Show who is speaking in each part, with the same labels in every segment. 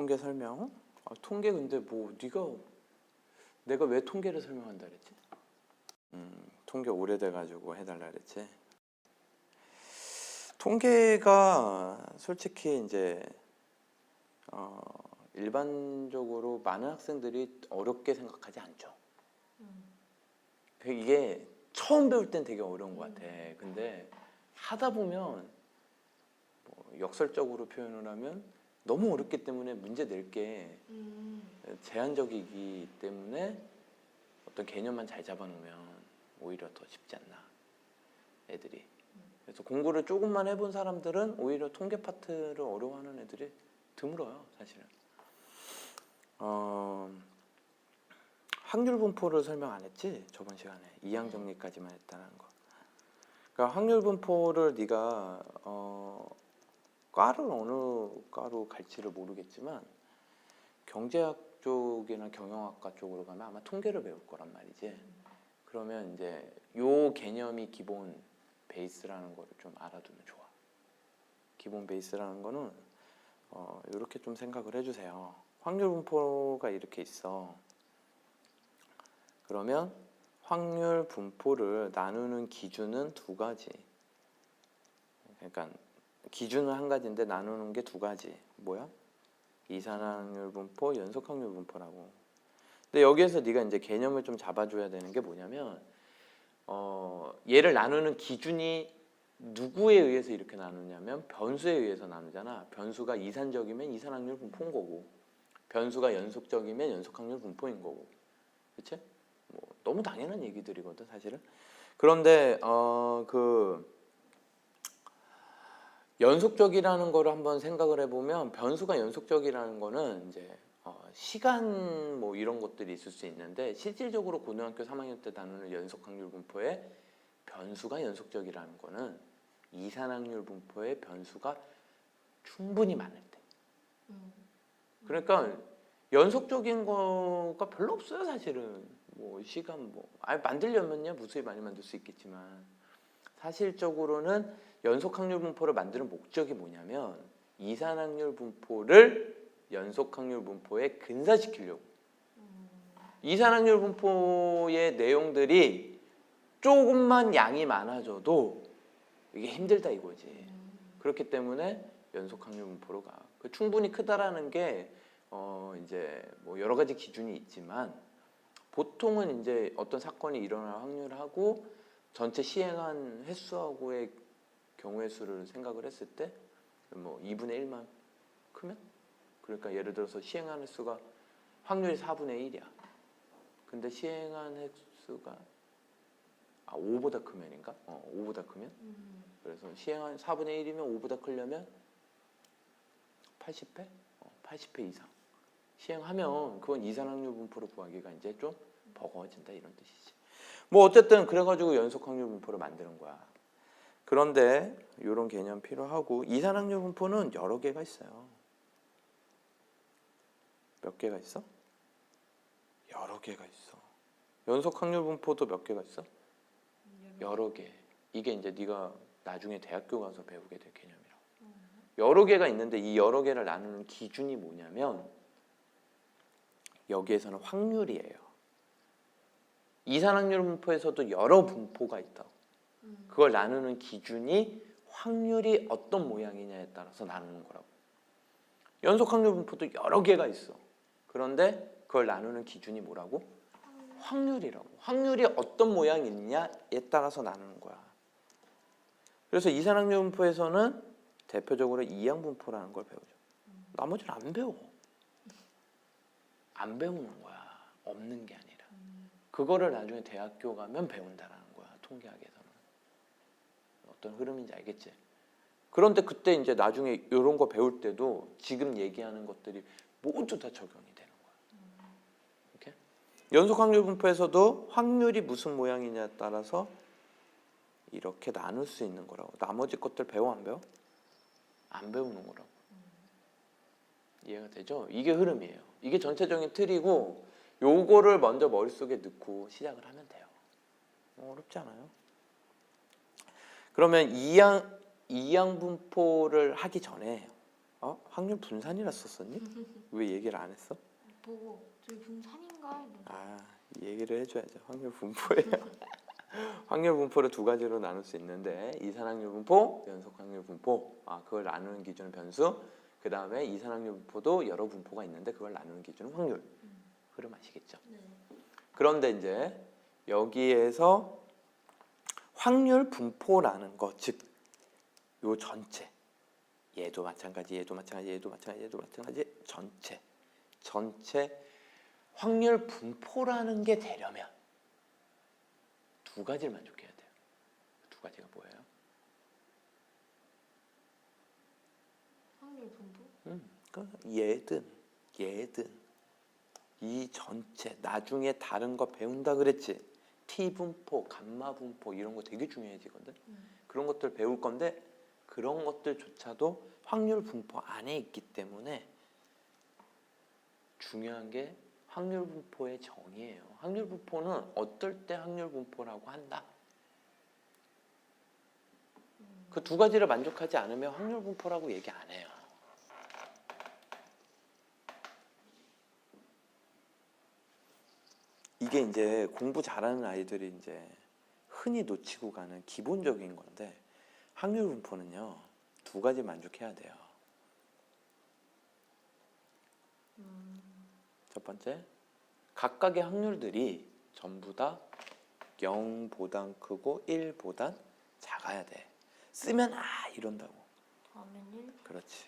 Speaker 1: 통계 설명. 통계 근데 뭐 내가 왜 통계를 설명한다 그랬지? 통계 오래돼 가지고 해달라 그랬지. 통계가 솔직히 이제 일반적으로 많은 학생들이 어렵게 생각하지 않죠. 이게 처음 배울 땐 되게 어려운 것 같아. 근데 하다 보면 뭐 역설적으로 표현을 하면 너무 어렵기 때문에 문제 낼 게 제한적이기 때문에 어떤 개념만 잘 잡아놓으면 오히려 더 쉽지 않나, 애들이. 그래서 공부를 조금만 해본 사람들은 오히려 통계 파트를 어려워하는 애들이 드물어요, 사실은. 확률 분포를 설명 안 했지, 저번 시간에. 이항 정리까지만 했다는 거. 그러니까 확률 분포를 네가 과를 어느 과로 갈지를 모르겠지만 경제학 쪽이나 경영학과 쪽으로 가면 아마 통계를 배울 거란 말이지. 그러면 이제 요 개념이 기본 베이스라는 거를 좀 알아두면 좋아. 기본 베이스라는 거는 이렇게 좀 생각을 해주세요. 확률 분포가 이렇게 있어. 그러면 확률 분포를 나누는 기준은 두 가지. 그러니까 기준은 한 가지인데 나누는 게 두 가지. 뭐야? 이산확률 분포, 연속확률 분포라고. 근데 여기에서 네가 이제 개념을 좀 잡아줘야 되는 게 뭐냐면 얘를 나누는 기준이 누구에 의해서 이렇게 나누냐면 변수에 의해서 나누잖아. 변수가 이산적이면 이산확률 분포인 거고, 변수가 연속적이면 연속확률 분포인 거고, 그렇지? 뭐 너무 당연한 얘기들이거든, 사실은. 그런데 연속적이라는 거를 한번 생각을 해보면, 변수가 연속적이라는 거는 이제 시간 뭐 이런 것들이 있을 수 있는데, 실질적으로 고등학교 3학년 때 다루는 연속확률 분포에 변수가 연속적이라는 거는 이산확률 분포의 변수가 충분히 많을 때. 그러니까 연속적인 거가 별로 없어요, 사실은. 뭐 시간 만들려면요 무수히 많이 만들 수 있겠지만, 사실적으로는 연속확률 분포를 만드는 목적이 뭐냐면 이산확률 분포를 연속확률 분포에 근사시키려고. 이산확률 분포의 내용들이 조금만 양이 많아져도 이게 힘들다 이거지. 그렇기 때문에 연속확률 분포로 가. 충분히 크다라는 게 이제 뭐 여러 가지 기준이 있지만, 보통은 이제 어떤 사건이 일어날 확률하고 전체 시행한 횟수하고의 경우의 수를 생각을 했을 때 뭐 2분의 1만 크면, 그러니까 예를 들어서 시행한 횟수가 확률이 4분의 1이야. 근데 시행한 횟수가 5보다 크면인가? 5보다 크면? 그래서 시행한 4분의 1이면 5보다 크려면 80회? 80회 이상 시행하면 그건 이산확률 분포를 구하기가 이제 좀 버거워진다, 이런 뜻이지. 뭐 어쨌든 그래가지고 연속확률 분포를 만드는 거야. 그런데 이런 개념 필요하고, 이산확률 분포는 여러 개가 있어요. 몇 개가 있어? 여러 개가 있어. 연속확률 분포도 몇 개가 있어? 여러 개. 이게 이제 네가 나중에 대학교 가서 배우게 될 개념이라고. 여러 개가 있는데 이 여러 개를 나누는 기준이 뭐냐면, 여기에서는 확률이에요. 이산확률 분포에서도 여러 분포가 있다. 그걸 나누는 기준이 확률이 어떤 모양이냐에 따라서 나누는 거라고. 연속확률 분포도 여러 개가 있어. 그런데 그걸 나누는 기준이 뭐라고? 확률이라고. 확률이 어떤 모양이냐에 따라서 나누는 거야. 그래서 이산확률 분포에서는 대표적으로 이항 분포라는 걸 배우죠. 나머지는 안 배워. 안 배우는 거야. 없는 게 아니라. 그거를 나중에 대학교 가면 배운다라는 거야, 통계학에서는. 어떤 흐름인지 알겠지? 그런데 그때 이제 나중에 이런 거 배울 때도 지금 얘기하는 것들이 모두 다 적용이 되는 거야. 이렇게? 연속확률 분포에서도 확률이 무슨 모양이냐에 따라서 이렇게 나눌 수 있는 거라고. 나머지 것들 배워, 안 배워? 안 배우는 거라고. 이해가 되죠? 이게 흐름이에요. 이게 전체적인 틀이고, 요거를 먼저 머릿속에 넣고 시작을 하면 돼요. 어렵지 않아요. 그러면 이항 분포를 하기 전에 확률 분산이라 썼었니? 왜 얘기를 안 했어?
Speaker 2: 보고 저희 분산인가?
Speaker 1: 이 얘기를 해줘야죠. 확률 분포예요. 확률 분포를 두 가지로 나눌 수 있는데 이산확률 분포, 연속확률 분포. 그걸 나누는 기준은 변수. 그 다음에 이산확률 분포도 여러 분포가 있는데 그걸 나누는 기준은 확률. 흐름 아시겠죠?
Speaker 2: 네.
Speaker 1: 그런데 이제 여기에서 확률 분포라는 거, 즉 요 전체, 얘도 마찬가지, 얘도 마찬가지, 얘도 마찬가지, 얘도 마찬가지, 전체 확률 분포라는 게 되려면 두 가지를 만족해야 돼요. 두 가지가 뭐예요?
Speaker 2: 확률 분포?
Speaker 1: 그러니까 얘든 이 전체 나중에 다른 거 배운다 그랬지. T 분포, 감마 분포 이런 거 되게 중요해지거든. 그런 것들 배울 건데 그런 것들조차도 확률 분포 안에 있기 때문에 중요한 게 확률 분포의 정의예요. 확률 분포는 어떨 때 확률 분포라고 한다. 그 두 가지를 만족하지 않으면 확률 분포라고 얘기 안 해요. 이게 이제 공부 잘하는 아이들이 이제 흔히 놓치고 가는 기본적인 건데 확률 분포는요 두 가지 만족해야 돼요. 첫 번째, 각각의 확률들이 전부 다 0보단 크고 1보단 작아야 돼. 쓰면 이런다고.
Speaker 2: 하면 1?
Speaker 1: 그렇지.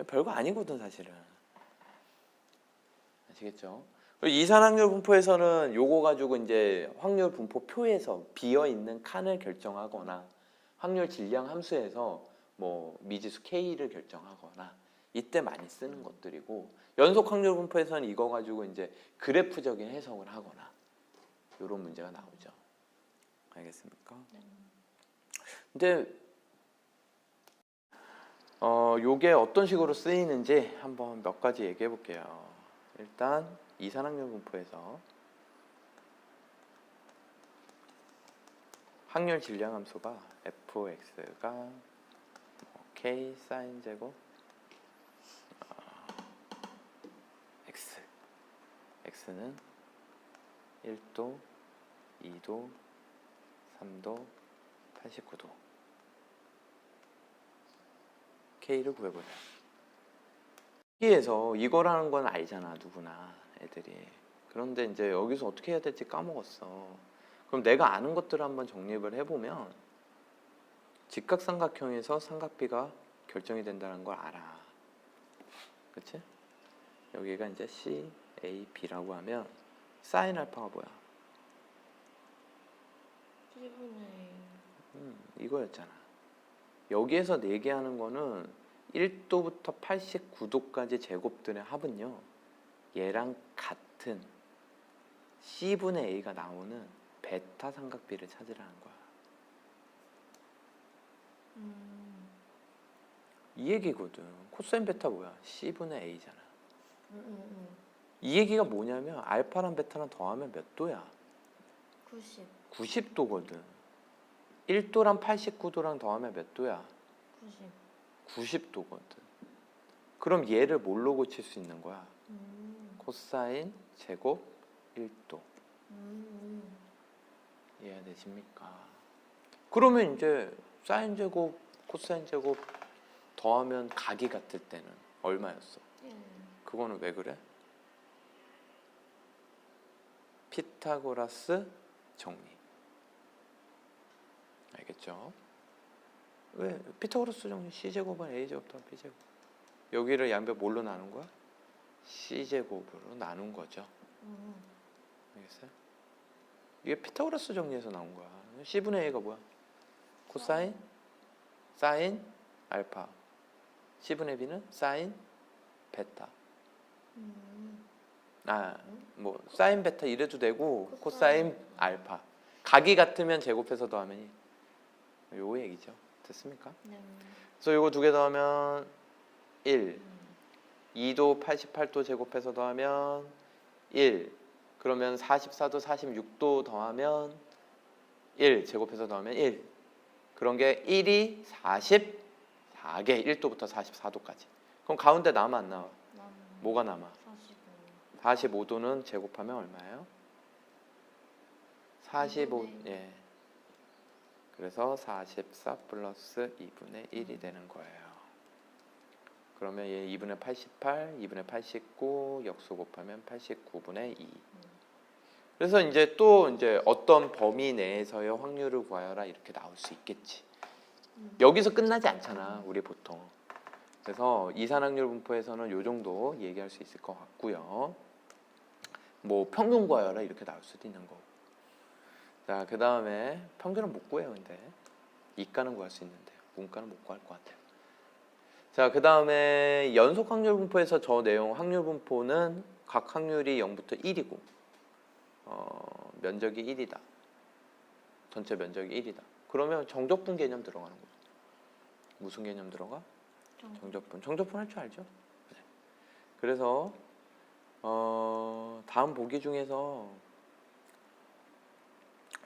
Speaker 1: 별거 아니거든 사실은. 아시겠죠? 이산확률 분포에서는 요거 가지고 이제 확률 분포 표에서 비어 있는 칸을 결정하거나 확률 질량 함수에서 뭐 미지수 K를 결정하거나 이때 많이 쓰는 것들이고 연속 확률 분포에서는 이거 가지고 이제 그래프적인 해석을 하거나 이런 문제가 나오죠. 알겠습니까? 근데 요게 어떤 식으로 쓰이는지 한번 몇 가지 얘기해 볼게요. 일단 이산확률 분포에서 확률 질량 함수가 fx가 k 사인 제곱 x는 1도, 2도, 3도, 89도 k를 구해보자. 여기에서 이거라는 건 알잖아 누구나 애들이. 그런데 이제 여기서 어떻게 해야 될지 까먹었어. 그럼 내가 아는 것들을 한번 정립을 해보면 직각삼각형에서 삼각비가 결정이 된다는 걸 알아. 그치? 여기가 이제 C, A, B라고 하면 사인 알파가 뭐야?
Speaker 2: 1분의
Speaker 1: 이거였잖아. 여기에서 얘기하는 거는 1도부터 89도까지 제곱들의 합은요 얘랑 같은 C분의 A가 나오는 베타 삼각비를 찾으라는 거야. 이 얘기거든. 코사인 베타 뭐야? C분의 A잖아. 이 얘기가 뭐냐면 알파랑 베타랑 더하면 몇 도야?
Speaker 2: 90.
Speaker 1: 90도거든. 1도랑 89도랑 더하면 몇 도야? 90도거든. 그럼 얘를 뭘로 고칠 수 있는 거야? 코사인 제곱 1도. 이해되십니까? 그러면 이제 사인 제곱, 코사인 제곱 더하면 각이 같을 때는 얼마였어? 그거는 왜 그래? 피타고라스 정리. 알겠죠? 왜? 피타고라스 정리 C제곱은 A제곱 더하기 B제곱. 여기를 양변 뭘로 나눈 거야? C제곱으로 나눈 거죠. 알겠어요? 이게 피타고라스 정리에서 나온 거야. C분의 A가 뭐야? 코사인, 사인, 알파. C분의 B는 사인, 베타. 뭐 사인 베타 이래도 되고 코사인 알파. 각이 같으면 제곱해서 더하면 요 얘기죠. 됐습니까?
Speaker 2: 네.
Speaker 1: 그래서 요거 두 개 더하면 1. 2도 88도 제곱해서 더하면 1. 그러면 44도 46도 더하면 1. 제곱해서 더하면 1. 그런 게 1이 44개. 1도부터 44도까지. 그럼 가운데 남아 안 나와?
Speaker 2: 남은
Speaker 1: 뭐가 남아?
Speaker 2: 45.
Speaker 1: 45도는 제곱하면 얼마예요? 45, 예. 그래서 44 플러스 2분의 1이 되는 거예요. 그러면 얘 2분의 88, 2분의 89 역수 곱하면 89분의 2. 그래서 이제 또 이제 어떤 범위 내에서의 확률을 구하여라 이렇게 나올 수 있겠지. 여기서 끝나지 않잖아, 우리 보통. 그래서 이산확률 분포에서는 요 정도 얘기할 수 있을 것 같고요. 뭐 평균 구하여라 이렇게 나올 수도 있는 거고. 자, 그 다음에 평균은 못 구해요. 근데 이가는 구할 수 있는데 문가는 못 구할 것 같아요. 자, 그 다음에 연속 확률 분포에서 저 내용 확률 분포는 각 확률이 0부터 1이고 면적이 1이다. 전체 면적이 1이다. 그러면 정적분 개념 들어가는 거죠. 무슨 개념 들어가? 정적분. 정적분 할 줄 알죠? 네. 그래서 다음 보기 중에서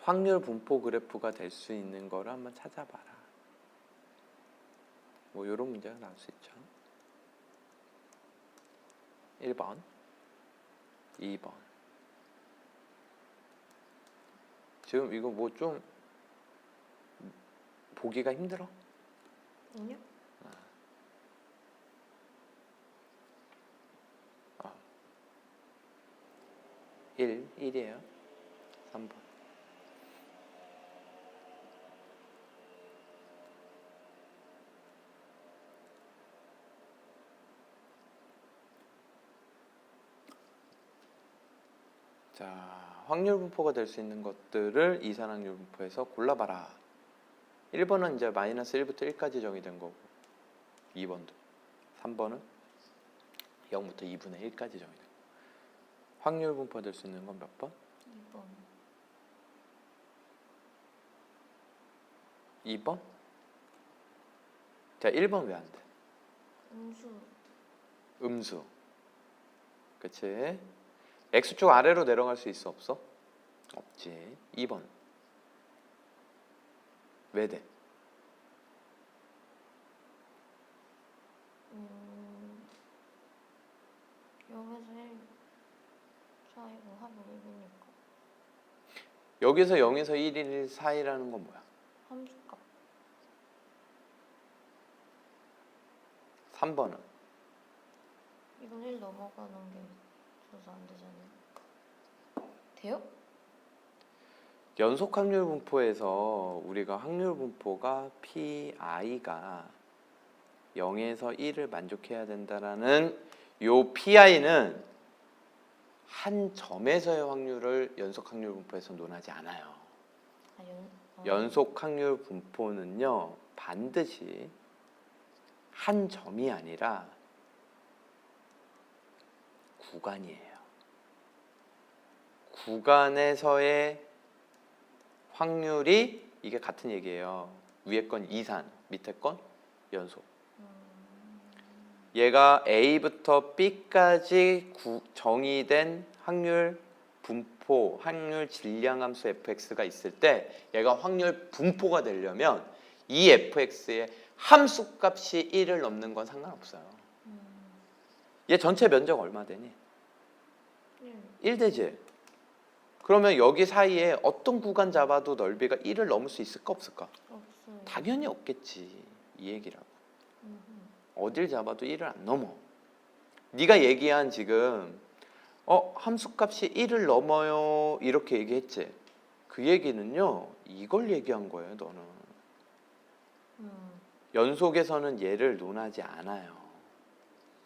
Speaker 1: 확률 분포 그래프가 될 수 있는 거를 한번 찾아봐라. 뭐 이런 문제가 나올 수 있죠. 1번, 2번. 지금 이거 뭐 좀 보기가 힘들어?
Speaker 2: 아니요?
Speaker 1: 1이에요. 3번. 자, 확률 분포가 될 수 있는 것들을 이산확률 분포에서 골라봐라. 1번은 이제 마이너스 1부터 1까지 정의된 거고 2번도 3번은 0부터 2분의 1까지 정의된 거고 확률 분포가 될 수 있는 건 몇 번?
Speaker 2: 2번.
Speaker 1: 2번? 자, 1번 왜 안 돼?
Speaker 2: 음수.
Speaker 1: 음수. 그치? X축 아래로 내려갈 수 있어 없어? 없지. 2번 왜 돼?
Speaker 2: 0에서 1 사이로 합을 1이니까
Speaker 1: 여기서 0에서 1일 사이라는 건 뭐야?
Speaker 2: 함수값.
Speaker 1: 3번은?
Speaker 2: 이건 1 넘어가는 게 줘서 안 되잖아요. 돼요?
Speaker 1: 연속 확률 분포에서 우리가 확률 분포가 PI가 0에서 1을 만족해야 된다라는 요 PI는 한 점에서의 확률을 연속 확률 분포에서 논하지 않아요. 연속 확률 분포는요, 반드시 한 점이 아니라 구간이에요. 구간에서의 확률이 이게 같은 얘기예요. 위에 건 이산, 밑에 건 연속. 얘가 A부터 B까지 정의된 확률 분포, 확률 질량함수 fx가 있을 때 얘가 확률 분포가 되려면 이 fx의 함수값이 1을 넘는 건 상관없어요. 얘 전체 면적 얼마 되니? 1 되지? 그러면 여기 사이에 어떤 구간 잡아도 넓이가 1을 넘을 수 있을까 없을까?
Speaker 2: 없어요.
Speaker 1: 당연히 없겠지. 이 얘기라고. 어딜 잡아도 1을 안 넘어. 네가 얘기한 지금 함수값이 1을 넘어요 이렇게 얘기했지. 그 얘기는요, 이걸 얘기한 거예요. 너는 연속에서는 얘를 논하지 않아요.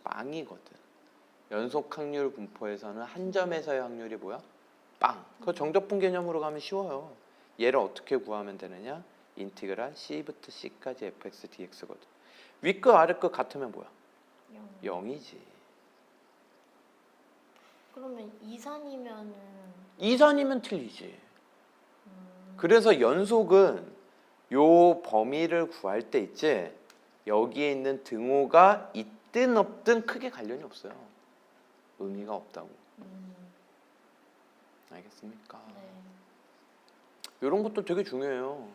Speaker 1: 빵이거든. 연속 확률 분포에서는 한 점에서의 확률이 뭐야? 빵. 그 정적분 개념으로 가면 쉬워요. 얘를 어떻게 구하면 되느냐? 인티그랄 C부터 C까지 fx dx거든. 윗끝 아래끝 같으면 뭐야? 0이지.
Speaker 2: 그러면 이산이면은
Speaker 1: 이산이면 틀리지. 그래서 연속은 요 범위를 구할 때 있지, 여기에 있는 등호가 있든 없든 크게 관련이 없어요. 의미가 없다고. 알겠습니까?
Speaker 2: 네.
Speaker 1: 이런 것도 되게 중요해요.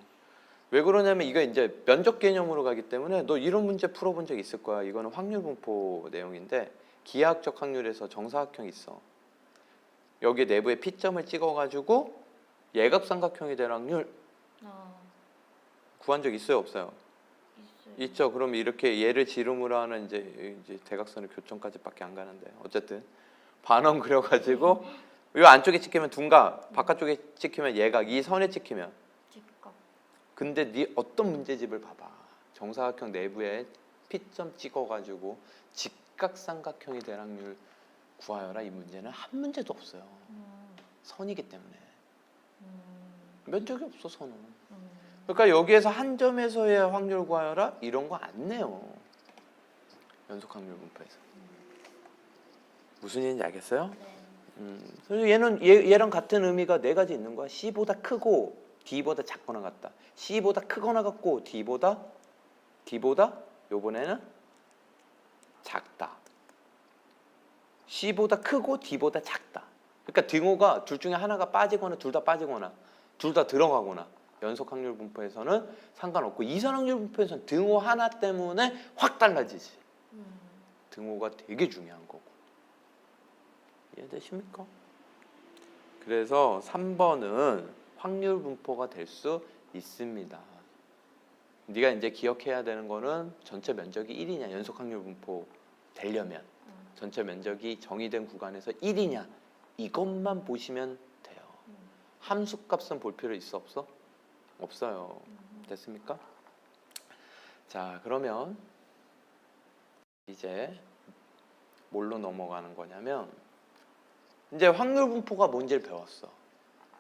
Speaker 1: 왜 그러냐면 이거 이제 면적 개념으로 가기 때문에 너 이런 문제 풀어본 적 있을 거야. 이거는 확률 분포 내용인데 기하학적 확률에서 정사각형 있어. 여기 내부에 P점을 찍어가지고 예각삼각형이 될 확률
Speaker 2: 아,
Speaker 1: 구한 적 있어요, 없어요?
Speaker 2: 있어요.
Speaker 1: 있죠. 그럼 이렇게 얘를 지름으로 하는 이제 대각선의 교점까지밖에 안 가는데 어쨌든 반원 그려가지고 이 안쪽에 찍히면 둔각, 바깥쪽에 찍히면 예각, 이 선에 찍히면.
Speaker 2: 직각.
Speaker 1: 근데 네 어떤 문제집을 봐봐. 정사각형 내부에 P점 찍어가지고 직각삼각형이 될 확률 구하여라. 이 문제는 한 문제도 없어요. 선이기 때문에. 면적이 없어 선은. 그러니까 여기에서 한 점에서의 확률 구하여라 이런 거 안 내요. 연속 확률 분포에서. 무슨 얘기인지 알겠어요?
Speaker 2: 네.
Speaker 1: 그래서 얘는 얘랑 같은 의미가 네 가지 있는 거야. C보다 크고 D보다 작거나 같다. C보다 크거나 같고 D보다 요번에는 작다. C보다 크고 D보다 작다. 그러니까 등호가 둘 중에 하나가 빠지거나 둘 다 빠지거나 둘 다 들어가거나 연속 확률 분포에서는 상관없고 이선 확률 분포에서는 등호 하나 때문에 확 달라지지. 등호가 되게 중요한 거고. 이해되십니까? 그래서 3번은 확률 분포가 될 수 있습니다. 네가 이제 기억해야 되는 거는 전체 면적이 1이냐 연속 확률 분포 되려면 전체 면적이 정의된 구간에서 1이냐 이것만 보시면 돼요. 함수 값은 볼 필요 있어 없어? 없어요. 됐습니까? 자, 그러면 이제 뭘로 넘어가는 거냐면 이제 확률 분포가 뭔지를 배웠어.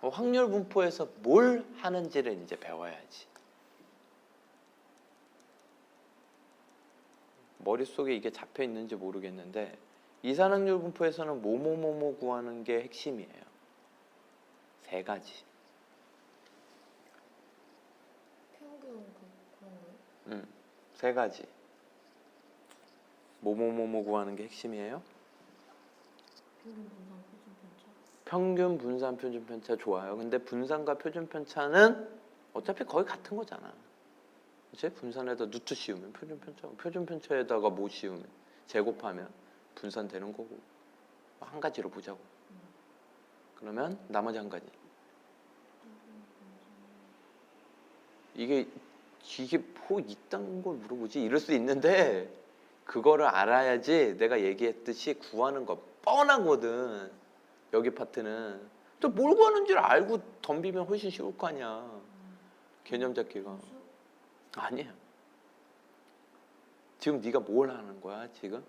Speaker 1: 확률 분포에서 뭘 하는지를 이제 배워야지. 머릿속에 이게 잡혀 있는지 모르겠는데 이산확률 분포에서는 뭐뭐뭐뭐 구하는 게 핵심이에요. 세 가지.
Speaker 2: 평균 그런 거요?
Speaker 1: 세 가지. 뭐뭐뭐뭐 구하는 게 핵심이에요. 평균 분산 표준 편차 좋아요. 근데 분산과 표준 편차는 어차피 거의 같은 거잖아. 이제 분산에다 루트 씌우면 표준 편차, 표준 편차에다가 뭐 씌우면 제곱하면 분산되는 거고. 한 가지로 보자고. 그러면 나머지 한 가지. 이게 뭐 이딴 걸 물어보지? 이럴 수 있는데 그거를 알아야지 내가 얘기했듯이 구하는 거 뻔하거든. 여기 파트는. 또 뭘 구하는지를 알고 덤비면 훨씬 쉬울 거 아니야. 개념 잡기가. 아니야. 지금 네가 뭘 하는 거야, 지금?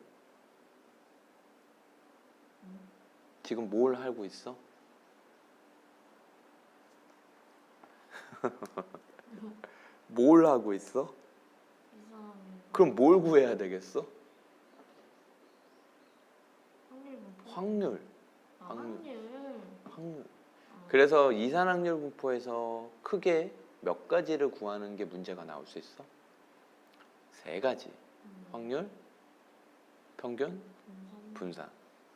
Speaker 1: 지금 뭘 하고 있어? 뭘 하고 있어? 그럼 뭘 구해야 되겠어? 확률. 확률. 그래서 이산확률 분포에서 크게 몇 가지를 구하는 게 문제가 나올 수 있어? 세 가지. 확률, 평균, 분산.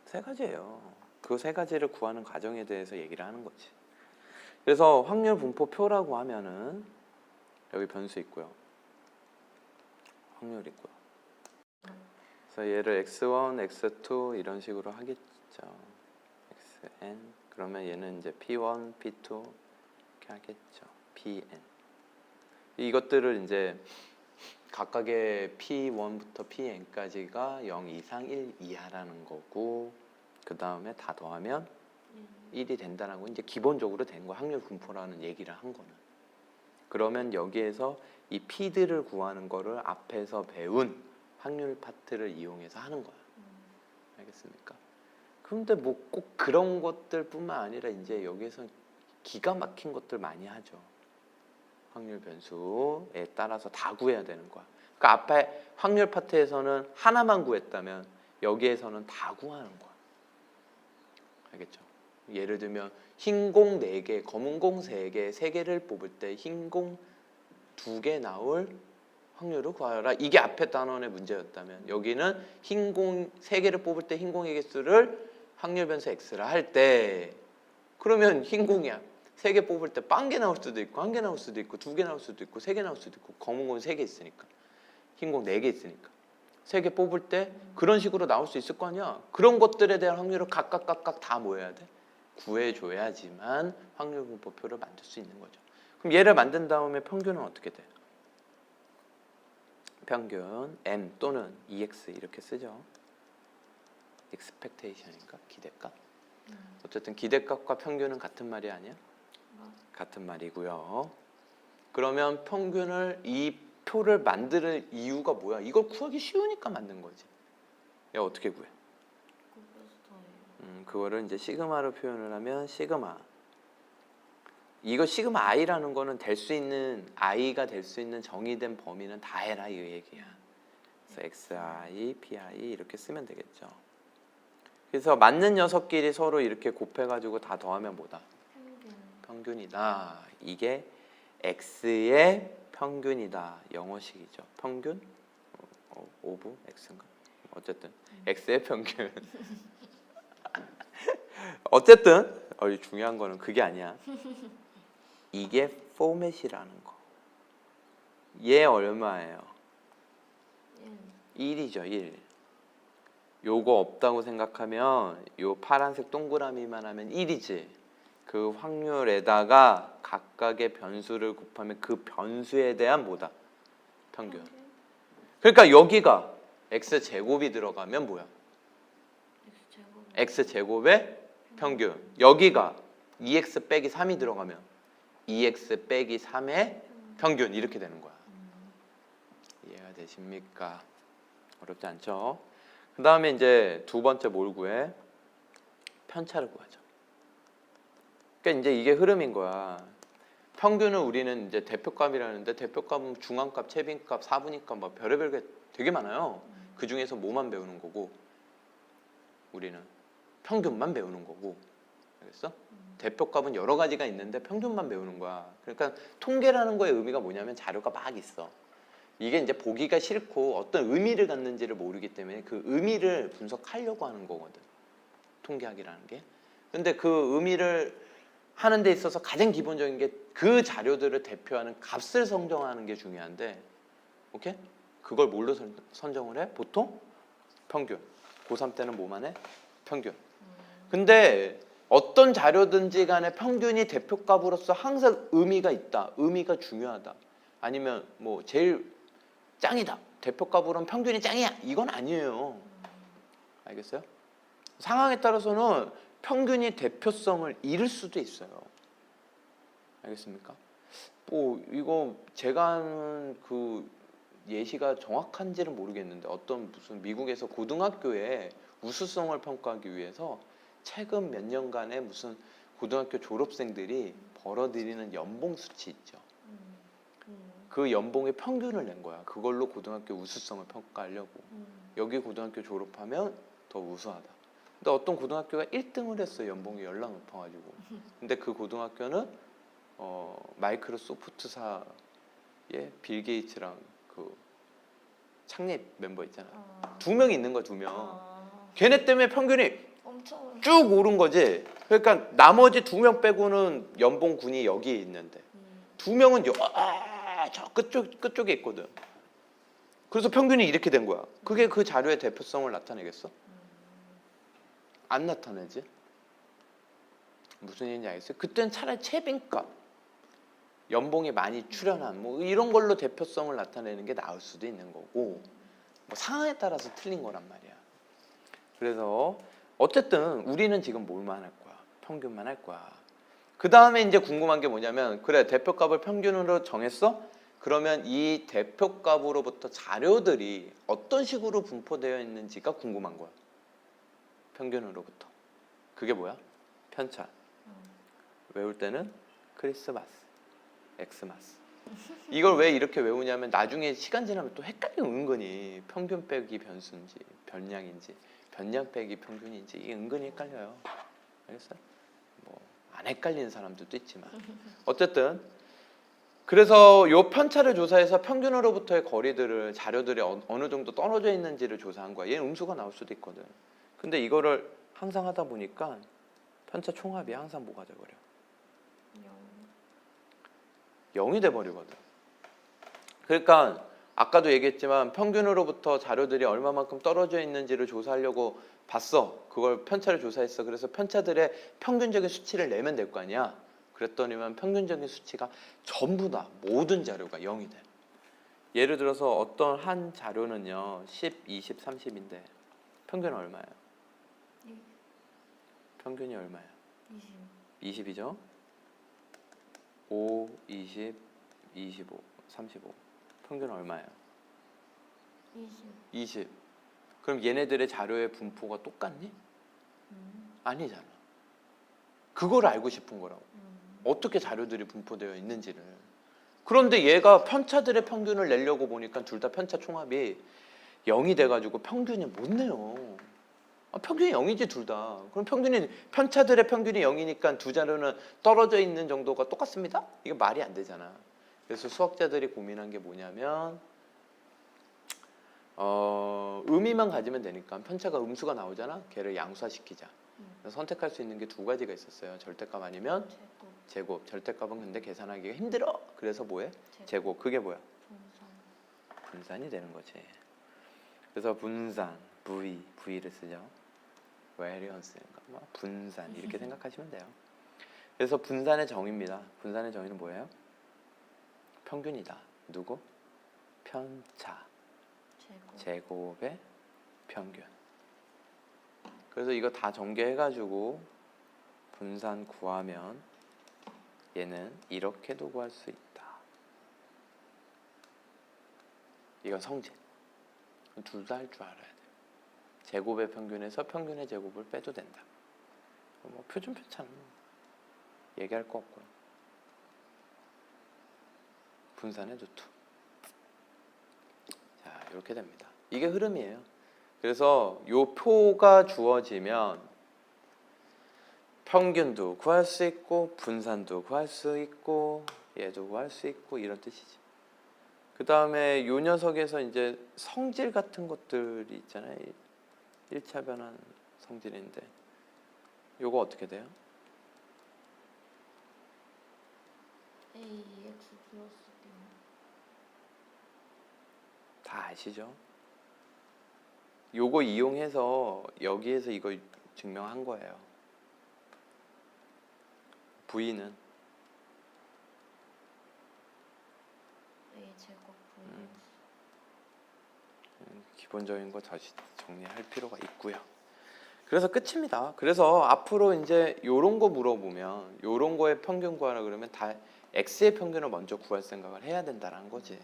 Speaker 1: 세 가지예요. 그 세 가지를 구하는 과정에 대해서 얘기를 하는 거지. 그래서 확률 분포표라고 하면은 여기 변수 있고요. 확률 있고요. 그래서 얘를 x1, x2 이런 식으로 하겠죠. xn 그러면 얘는 이제 p1, p2 이렇게 하겠죠. pn 이것들을 이제 각각의 p1부터 pn까지가 0 이상 1 이하라는 거고 그 다음에 다 더하면 1이 된다는 거 이제 기본적으로 된 거 확률 분포라는 얘기를 한 거는. 그러면 여기에서 이 p들을 구하는 거를 앞에서 배운 확률 파트를 이용해서 하는 거야. 알겠습니까? 그런데 뭐 꼭 그런 것들뿐만 아니라 이제 여기에서 기가 막힌 것들 많이 하죠. 확률 변수에 따라서 다 구해야 되는 거야. 그러니까 앞에 확률 파트에서는 하나만 구했다면 여기에서는 다 구하는 거야. 알겠죠? 예를 들면 흰 공 4개, 검은 공 3개, 3개를 뽑을 때 흰 공 2개 나올 확률을 구하여라. 이게 앞에 단원의 문제였다면 여기는 흰 공 3개를 뽑을 때 흰 공의 개수를 확률 변수 x라 할 때 그러면 흰 공이야. 3개 뽑을 때 0개 나올 수도 있고 1개 나올 수도 있고 2개 나올 수도 있고 3개 나올 수도 있고 검은 공 3개 있으니까 흰 공 4개 있으니까 3개 뽑을 때 그런 식으로 나올 수 있을 거 아니야. 그런 것들에 대한 확률을 각각 다 뭐 해야 돼? 구해줘야지만 확률분포표를 만들 수 있는 거죠. 그럼 얘를 만든 다음에 평균은 어떻게 돼? 평균 M 또는 EX 이렇게 쓰죠. expectation인가? 기대값? 어쨌든 기대값과 평균은 같은 말이 아니야? 같은 말이고요. 그러면 평균을 이 표를 만들 이유가 뭐야? 이걸 구하기 쉬우니까 만든 거지. 얘 어떻게 구해? 그거를 이제 시그마로 표현을 하면 시그마. 이거 시그마 i라는 거는 될 수 있는 i가 될 수 있는 정의된 범위는 다 해라 이 얘기야. 그래서 xi, pi 이렇게 쓰면 되겠죠. 그래서 맞는 녀석끼리 서로 이렇게 곱해가지고 다 더하면 뭐다? 평균이다. 이게 x의 평균이다. 영어식이죠. 평균? 오브 x인가? 어쨌든 x의 평균. 어쨌든 중요한 거는 그게 아니야. 이게 포맷이라는 거. 얘 얼마예요? 1이죠. 1. 요거 없다고 생각하면 요 파란색 동그라미만 하면 1이지. 그 확률에다가 각각의 변수를 곱하면 그 변수에 대한 뭐다? 평균. 그러니까 여기가 x제곱이 들어가면 뭐야? x제곱의 평균. 여기가 2x 빼기 3이 들어가면 2x 빼기 3의 평균 이렇게 되는 거야. 이해가 되십니까? 어렵지 않죠? 그 다음에 이제 두 번째 뭘 구해? 편차를 구하죠. 그러니까 이제 이게 흐름인 거야. 평균은 우리는 이제 대표값이라는데 대표값은 중앙값, 최빈값, 사분위값 뭐 별의별 게 되게 많아요. 그 중에서 뭐만 배우는 거고 우리는 평균만 배우는 거고. 알겠어? 대표값은 여러 가지가 있는데 평균만 배우는 거야. 그러니까 통계라는 거의 의미가 뭐냐면 자료가 막 있어. 이게 이제 보기가 싫고 어떤 의미를 갖는지를 모르기 때문에 그 의미를 분석하려고 하는 거거든. 통계학이라는 게. 근데 그 의미를 하는 데 있어서 가장 기본적인 게 그 자료들을 대표하는 값을 선정하는 게 중요한데, 오케이? 그걸 뭘로 선정을 해? 보통 평균. 고3 때는 뭐만 해? 평균. 근데 어떤 자료든지 간에 평균이 대표값으로서 항상 의미가 있다. 의미가 중요하다. 아니면 뭐 제일 짱이다. 대표값으로는 평균이 짱이야. 이건 아니에요. 알겠어요? 상황에 따라서는 평균이 대표성을 잃을 수도 있어요. 알겠습니까? 뭐 이거 제가 하는 그 예시가 정확한지는 모르겠는데 어떤 무슨 미국에서 고등학교에 우수성을 평가하기 위해서 최근 몇 년간의 무슨 고등학교 졸업생들이 벌어들이는 연봉 수치 있죠. 그 연봉의 평균을 낸 거야. 그걸로 고등학교 우수성을 평가하려고. 여기 고등학교 졸업하면 더 우수하다. 근데 어떤 고등학교가 1등을 했어. 연봉이 열나 높아가지고. 근데 그 고등학교는 마이크로소프트사의 빌 게이츠랑 그 창립 멤버 있잖아. 2명 있는 거야. 2명. 걔네 때문에 평균이
Speaker 2: 엄청
Speaker 1: 쭉 오른 거지. 그러니까 나머지 2명 빼고는 연봉군이 여기에 있는데 2명은 저 끝쪽에 있거든. 그래서 평균이 이렇게 된 거야. 그게 그 자료의 대표성을 나타내겠어? 안 나타내지. 무슨 얘기인지 알겠어요? 그때는 차라리 최빈값, 연봉이 많이 출연한 뭐 이런 걸로 대표성을 나타내는 게 나을 수도 있는 거고, 뭐 상황에 따라서 틀린 거란 말이야. 그래서 어쨌든 우리는 지금 뭘만 할 거야? 평균만 할 거야. 그 다음에 이제 궁금한 게 뭐냐면, 그래 대표값을 평균으로 정했어? 그러면 이 대표값으로부터 자료들이 어떤 식으로 분포되어 있는지가 궁금한 거야. 평균으로부터. 그게 뭐야? 편차. 외울 때는 크리스마스, 엑스마스. 이걸 왜 이렇게 외우냐면 나중에 시간 지나면 또 헷갈려. 은근히 평균 빼기 변수인지 변량인지 변량 빼기 평균인지 이게 은근히 헷갈려요. 알겠어요? 뭐 안 헷갈리는 사람들도 있지만 어쨌든 그래서 요 편차를 조사해서 평균으로부터의 거리들을 자료들이 어느 정도 떨어져 있는지를 조사한 거야. 얘는 음수가 나올 수도 있거든. 근데 이거를 항상 하다 보니까 편차 총합이 항상 뭐가 돼버려?
Speaker 2: 영.
Speaker 1: 0이 돼버리거든. 그러니까 아까도 얘기했지만 평균으로부터 자료들이 얼마만큼 떨어져 있는지를 조사하려고 봤어. 그걸 편차를 조사했어. 그래서 편차들의 평균적인 수치를 내면 될 거 아니야. 그랬더니만 평균적인 수치가 전부 다 모든 자료가 0이 돼. 예를 들어서 어떤 한 자료는요 10, 20, 30인데 평균은 얼마예요?
Speaker 2: 예.
Speaker 1: 평균이 얼마예요?
Speaker 2: 20.
Speaker 1: 20이죠? 5, 20, 25, 35 평균은 얼마예요?
Speaker 2: 20.
Speaker 1: 20. 그럼 얘네들의 자료의 분포가 똑같니? 아니잖아. 그걸 알고 싶은 거라고. 어떻게 자료들이 분포되어 있는지를. 그런데 얘가 편차들의 평균을 내려고 보니까 둘 다 편차 총합이 0이 돼가지고 평균이 못 내요. 평균이 0이지 둘 다. 그럼 편차들의 평균이 0이니까 두 자료는 떨어져 있는 정도가 똑같습니다? 이게 말이 안 되잖아. 그래서 수학자들이 고민한 게 뭐냐면 의미만 가지면 되니까 편차가 음수가 나오잖아. 걔를 양수화시키자. 그래서 선택할 수 있는 게 두 가지가 있었어요. 절대값 아니면 제곱. 절대값은 근데 계산하기가 힘들어. 그래서 뭐해? 제곱. 그게 뭐야? 분산이 되는 거지. 그래서 분산, V를 쓰죠. variance인가 뭐 분산 이렇게 생각하시면 돼요. 그래서 분산의 정의입니다. 분산의 정의는 뭐예요? 평균이다. 누구? 편차. 제곱의 평균. 그래서 이거 다 전개해가지고 분산 구하면 얘는 이렇게도 구할 수 있다. 이건 성질. 둘 다 할 줄 알아야 돼. 제곱의 평균에서 평균의 제곱을 빼도 된다. 뭐 표준 편차는 얘기할 거 없고요. 분산의 루트. 자, 이렇게 됩니다. 이게 흐름이에요. 그래서 요 표가 주어지면 평균도 구할 수 있고 분산도 구할 수 있고 얘도 구할 수 있고 이런 뜻이지. 그 다음에 요 녀석에서 이제 성질 같은 것들이 있잖아요. 1차 변환 성질인데 요거 어떻게 돼요?
Speaker 2: AX 플러스 B.
Speaker 1: 다 아시죠? 요거 이용해서 여기에서 이거 증명한 거예요. V는
Speaker 2: A 제곱
Speaker 1: 기본적인 거 다시 정리할 필요가 있고요. 그래서 끝입니다. 그래서 앞으로 이제 요런 거 물어보면 요런 거의 평균 구하라 그러면 다 X의 평균을 먼저 구할 생각을 해야 된다는 거지.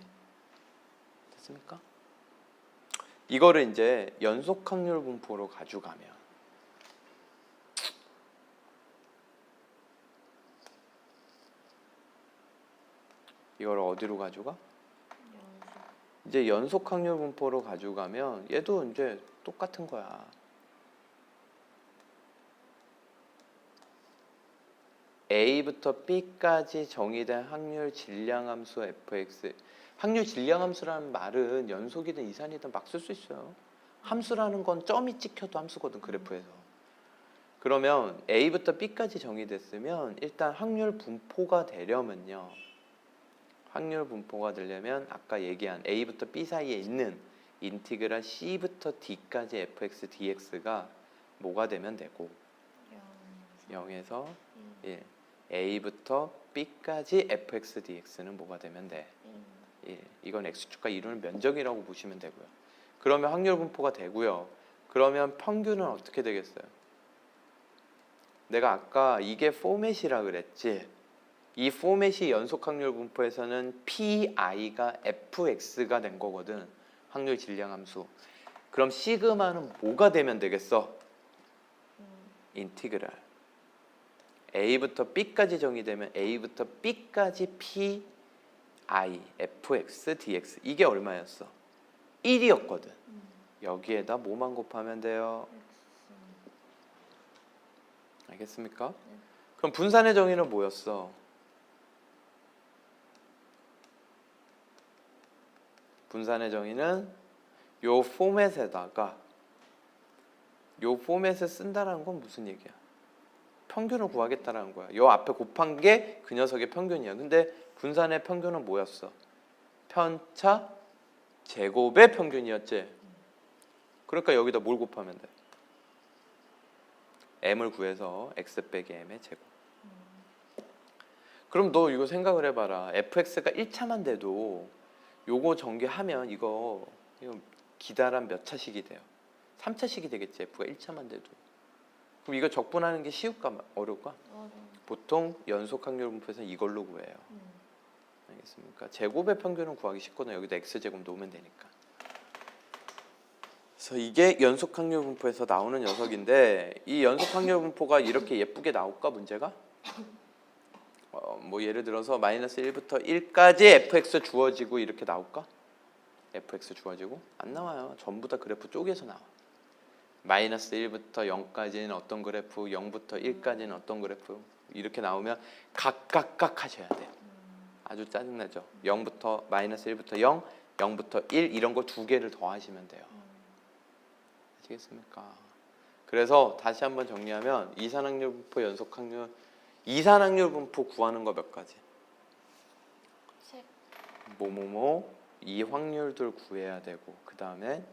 Speaker 1: 됐습니까? 이거를 이제 연속 확률 분포로 가져가면 이걸 어디로 가져가? 이제 연속 확률 분포로 가져가면 얘도 이제 똑같은 거야. A부터 B까지 정의된 확률 질량함수 fx. 확률 질량함수라는 말은 연속이든 이산이든 막 쓸 수 있어요. 함수라는 건 점이 찍혀도 함수거든, 그래프에서. 그러면 A부터 B까지 정의됐으면 일단 확률 분포가 되려면요. 확률 분포가 되려면 아까 얘기한 A부터 B 사이에 있는 인티그랄 C부터 D까지 fx, dx가 뭐가 되면 되고 0에서 1. A부터 B까지 fx, dx는 뭐가 되면 돼? 1. 이건 x축과 이루는 면적이라고 보시면 되고요. 그러면 확률 분포가 되고요. 그러면 평균은 어떻게 되겠어요? 내가 아까 이게 포맷이라 그랬지. 이 포맷이 연속 확률 분포에서는 PI가 FX가 된 거거든. 확률 질량 함수. 그럼 시그마는 뭐가 되면 되겠어? 인티그랄. A부터 B까지 정의되면 A부터 B까지 PI FX dx. 이게 얼마였어? 1이었거든. 여기에다 뭐만 곱하면 돼요? 알겠습니까? 그럼 분산의 정의는 뭐였어? 분산의 정의는 요 포맷에다가 요 포맷을 쓴다는 건 무슨 얘기야? 평균을 구하겠다라는 거야. 요 앞에 곱한 게 그 녀석의 평균이야. 근데 분산의 평균은 뭐였어? 편차 제곱의 평균이었지. 그러니까 여기다 뭘 곱하면 돼? m을 구해서 x 빼기 m의 제곱. 그럼 너 이거 생각을 해봐라. fx가 1차만 돼도 요거 전개하면 이거 기다란 몇 차식이 돼요? 3차식이 되겠지. f가 1차만 돼도. 그럼 이거 적분하는 게 쉬울까 어려울까? 보통 연속 확률 분포에서 이걸로 구해요. 알겠습니까? 제곱의 평균은 구하기 쉽거든요. 여기다 x제곱 놓으면 되니까. 그래서 이게 연속 확률 분포에서 나오는 녀석인데 이 연속 확률 분포가 이렇게 예쁘게 나올까 문제가? 뭐 예를 들어서 마이너스 1부터 1까지 fx 주어지고 이렇게 나올까? fx 주어지고? 안 나와요. 전부 다 그래프 쪼개서 나와. 마이너스 1부터 0까지는 어떤 그래프, 0부터 1까지는 어떤 그래프 이렇게 나오면 각각 하셔야 돼요. 아주 짜증나죠. 0부터 마이너스 1부터 0, 0부터 1 이런 거 두 개를 더 하시면 돼요. 아시겠습니까? 그래서 다시 한번 정리하면 이산확률 분포, 연속확률, 이산확률 분포 구하는 거 몇 가지?
Speaker 2: 책.
Speaker 1: 뭐뭐뭐 이 확률들 구해야 되고 그 다음에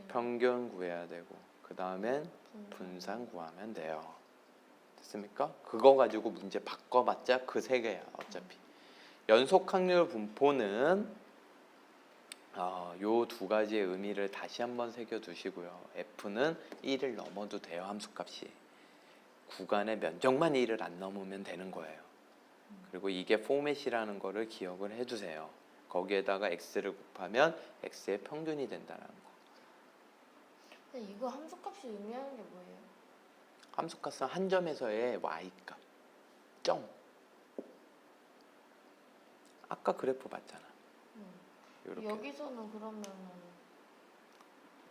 Speaker 1: 평균 구해야 되고 그 다음엔 분산 구하면 돼요. 됐습니까? 그거 가지고 문제 바꿔봤자 그 세 개야 어차피. 연속 확률 분포는 요 두 가지의 의미를 다시 한번 새겨두시고요. F는 1을 넘어도 돼요. 함수값이. 구간의 면적만 1을 안 넘으면 되는 거예요. 그리고 이게 포맷이라는 거를 기억을 해두세요. 거기에다가 X를 곱하면 X의 평균이 된다는 거.
Speaker 2: 근데 이거 함수값이 의미하는 게 뭐예요?
Speaker 1: 함수값은 한 점에서의 Y값. 점. 아까 그래프 봤잖아. 요렇게.
Speaker 2: 여기서는 그러면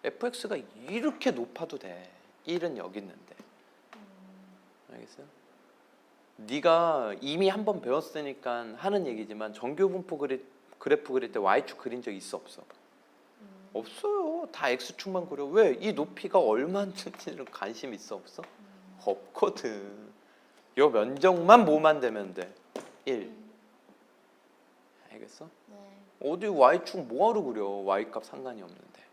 Speaker 1: fx가 이렇게 높아도 돼. 1은 여기 있는데. 알겠어요? 네가 이미 한 번 배웠으니까 하는 얘기지만 정규분포 그래프 그릴 때 y축 그린 적 있어 없어? 없어요. 다 x축만 그려. 왜? 이 높이가 얼마인지는 관심 있어 없어? 없거든. 요 면적만 뭐만 되면 돼? 1. 알겠어?
Speaker 2: 네.
Speaker 1: 어디 y축 뭐하러 그려? y값 상관이 없는데.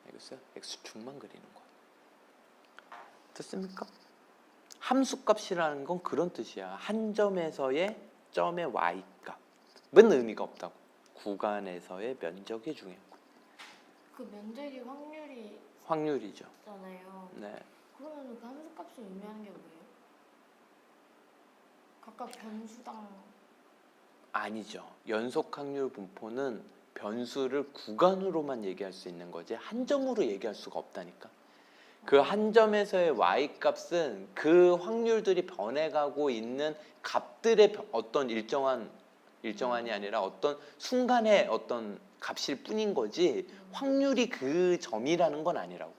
Speaker 1: 알겠어요? x축만 그리는 거야. 됐습니까? 함수값이라는 건 그런 뜻이야. 한 점에서의 점의 y값은 의미가 없다고. 구간에서의 면적이 중요한 거야.
Speaker 2: 그 면적이
Speaker 1: 확률이죠.
Speaker 2: 확률이잖아요.
Speaker 1: 네.
Speaker 2: 그러면 그 함수값이 의미하는 게 뭐예요? 각각 변수당
Speaker 1: 아니죠. 연속 확률 분포는 변수를 구간으로만 얘기할 수 있는 거지 한 점으로 얘기할 수가 없다니까. 그 한 점에서의 y-값은 그 확률들이 변해가고 있는 값들의 어떤 일정한이 아니라 어떤 순간의 어떤 값일 뿐인 거지 확률이 그 점이라는 건 아니라고.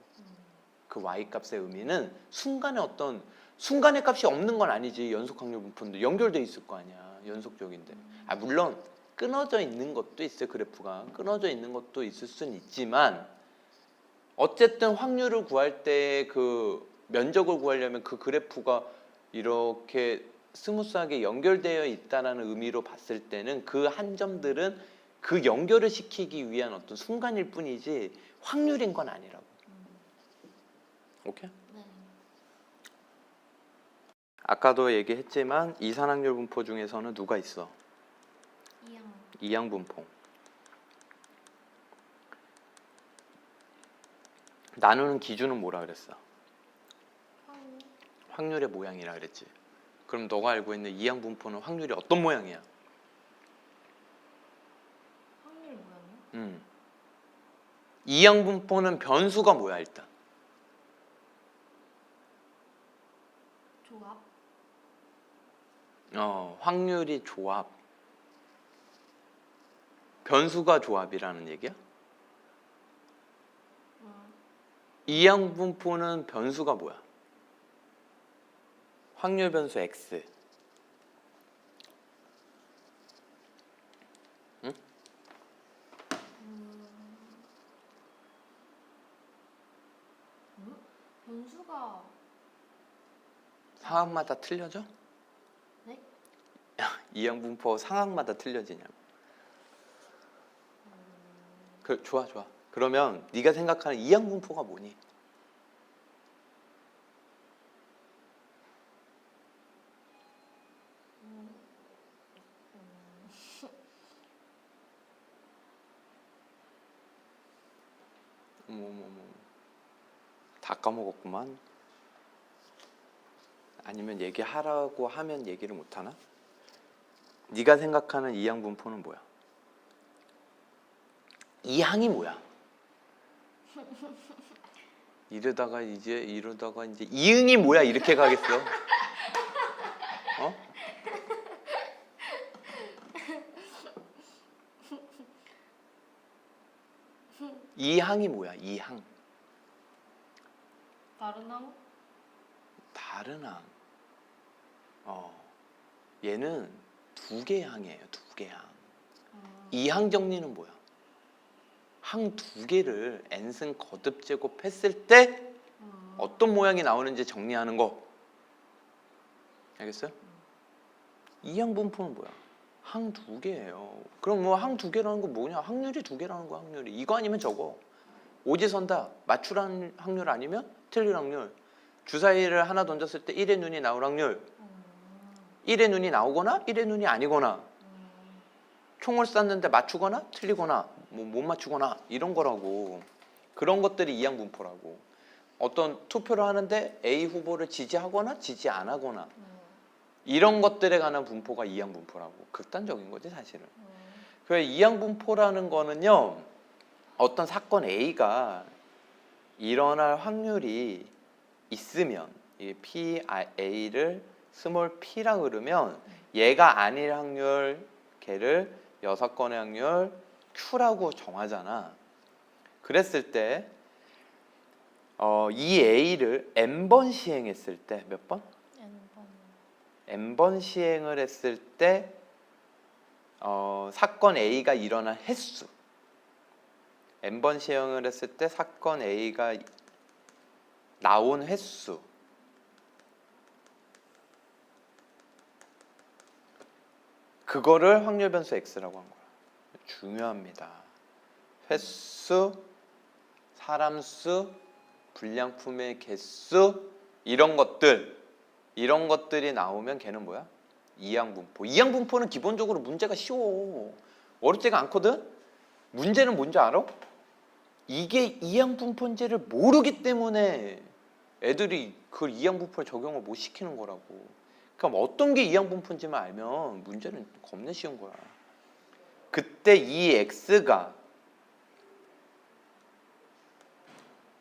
Speaker 1: 그 y-값의 의미는 순간의 값이 없는 건 아니지. 연속 확률 분포인데 연결돼 있을 거 아니야. 연속적인데. 물론 끊어져 있는 것도 있어요. 그래프가 끊어져 있는 것도 있을 수는 있지만 어쨌든 확률을 구할 때 그 면적을 구하려면 그 그래프가 이렇게 스무스하게 연결되어 있다는 의미로 봤을 때는 그 한 점들은 그 연결을 시키기 위한 어떤 순간일 뿐이지 확률인 건 아니라고. 오케이?
Speaker 2: 네.
Speaker 1: 아까도 얘기했지만 이산확률 분포 중에서는 누가 있어? 이항 분포. 나누는 기준은 뭐라 그랬어? 확률의 모양이라 그랬지. 그럼 너가 알고 있는 이항 분포는 확률이 어떤 모양이야?
Speaker 2: 확률 모양이요?
Speaker 1: 이항 분포는 변수가 뭐야 일단?
Speaker 2: 조합?
Speaker 1: 확률이 조합. 변수가 조합이라는 얘기야? 이항 분포는 변수가 뭐야? 확률 변수 x. 응?
Speaker 2: 변수가
Speaker 1: 상황마다 틀려져?
Speaker 2: 네?
Speaker 1: 이항분포 상황마다 틀려지냐고. 좋아. 그러면 네가 생각하는 이항분포가 뭐니? 다 까먹었구만. 아니면 얘기하라고 하면 얘기를 못하나? 네가 생각하는 이항분포는 뭐야? 이항이 뭐야? 이러다가 이제 이응이 뭐야 이렇게 가겠어? 어? 이항이 뭐야? 이항.
Speaker 2: 다른 항?
Speaker 1: 다른 항. 얘는 두 개의 항이에요. 두 개의 항. 이항 정리는 뭐야? 항 두 개를 n승 거듭 제곱했을 때 어떤 모양이 나오는지 정리하는 거. 알겠어요? 이항 분포는 뭐야? 항 두 개예요. 그럼 뭐 항 두 개라는 건 뭐냐? 확률이 두 개라는 거야. 확률이. 이거 아니면 저거. 오지선다. 맞추라는 확률 아니면 틀릴 확률. 주사위를 하나 던졌을 때 1의 눈이 나올 확률. 1의 눈이 나오거나 1의 눈이 아니거나. 총을 쐈는데 맞추거나 틀리거나 뭐 못 맞추거나 이런 거라고. 그런 것들이 이항 분포라고. 어떤 투표를 하는데 A 후보를 지지하거나 지지 안 하거나 이런 것들에 관한 분포가 이항 분포라고. 극단적인 거지 사실은. 그래서 이항 분포라는 거는요. 어떤 사건 A가 일어날 확률이 있으면 이 PA를 스몰 p라 그러면 얘가 아닐 확률 걔를 6건의 확률 Q라고 정하잖아. 그랬을 때 이 A를 n번 시행했을 때 몇 번?
Speaker 2: n번.
Speaker 1: n번 시행을 했을 때 사건 A가 일어난 횟수 n번 시행을 했을 때 사건 A가 나온 횟수 그거를 확률 변수 X라고 한 거야. 중요합니다. 횟수, 사람 수, 불량품의 개수 이런 것들이 나오면 걔는 뭐야? 이항분포. 이항분포는 기본적으로 문제가 쉬워. 어렵지가 않거든? 문제는 뭔지 알아? 이게 이항분포인지를 모르기 때문에 애들이 그 이항분포를 적용을 못 시키는 거라고. 그럼 어떤 게 이항분포인지만 알면 문제는 겁나 쉬운 거야. 그때 이 X가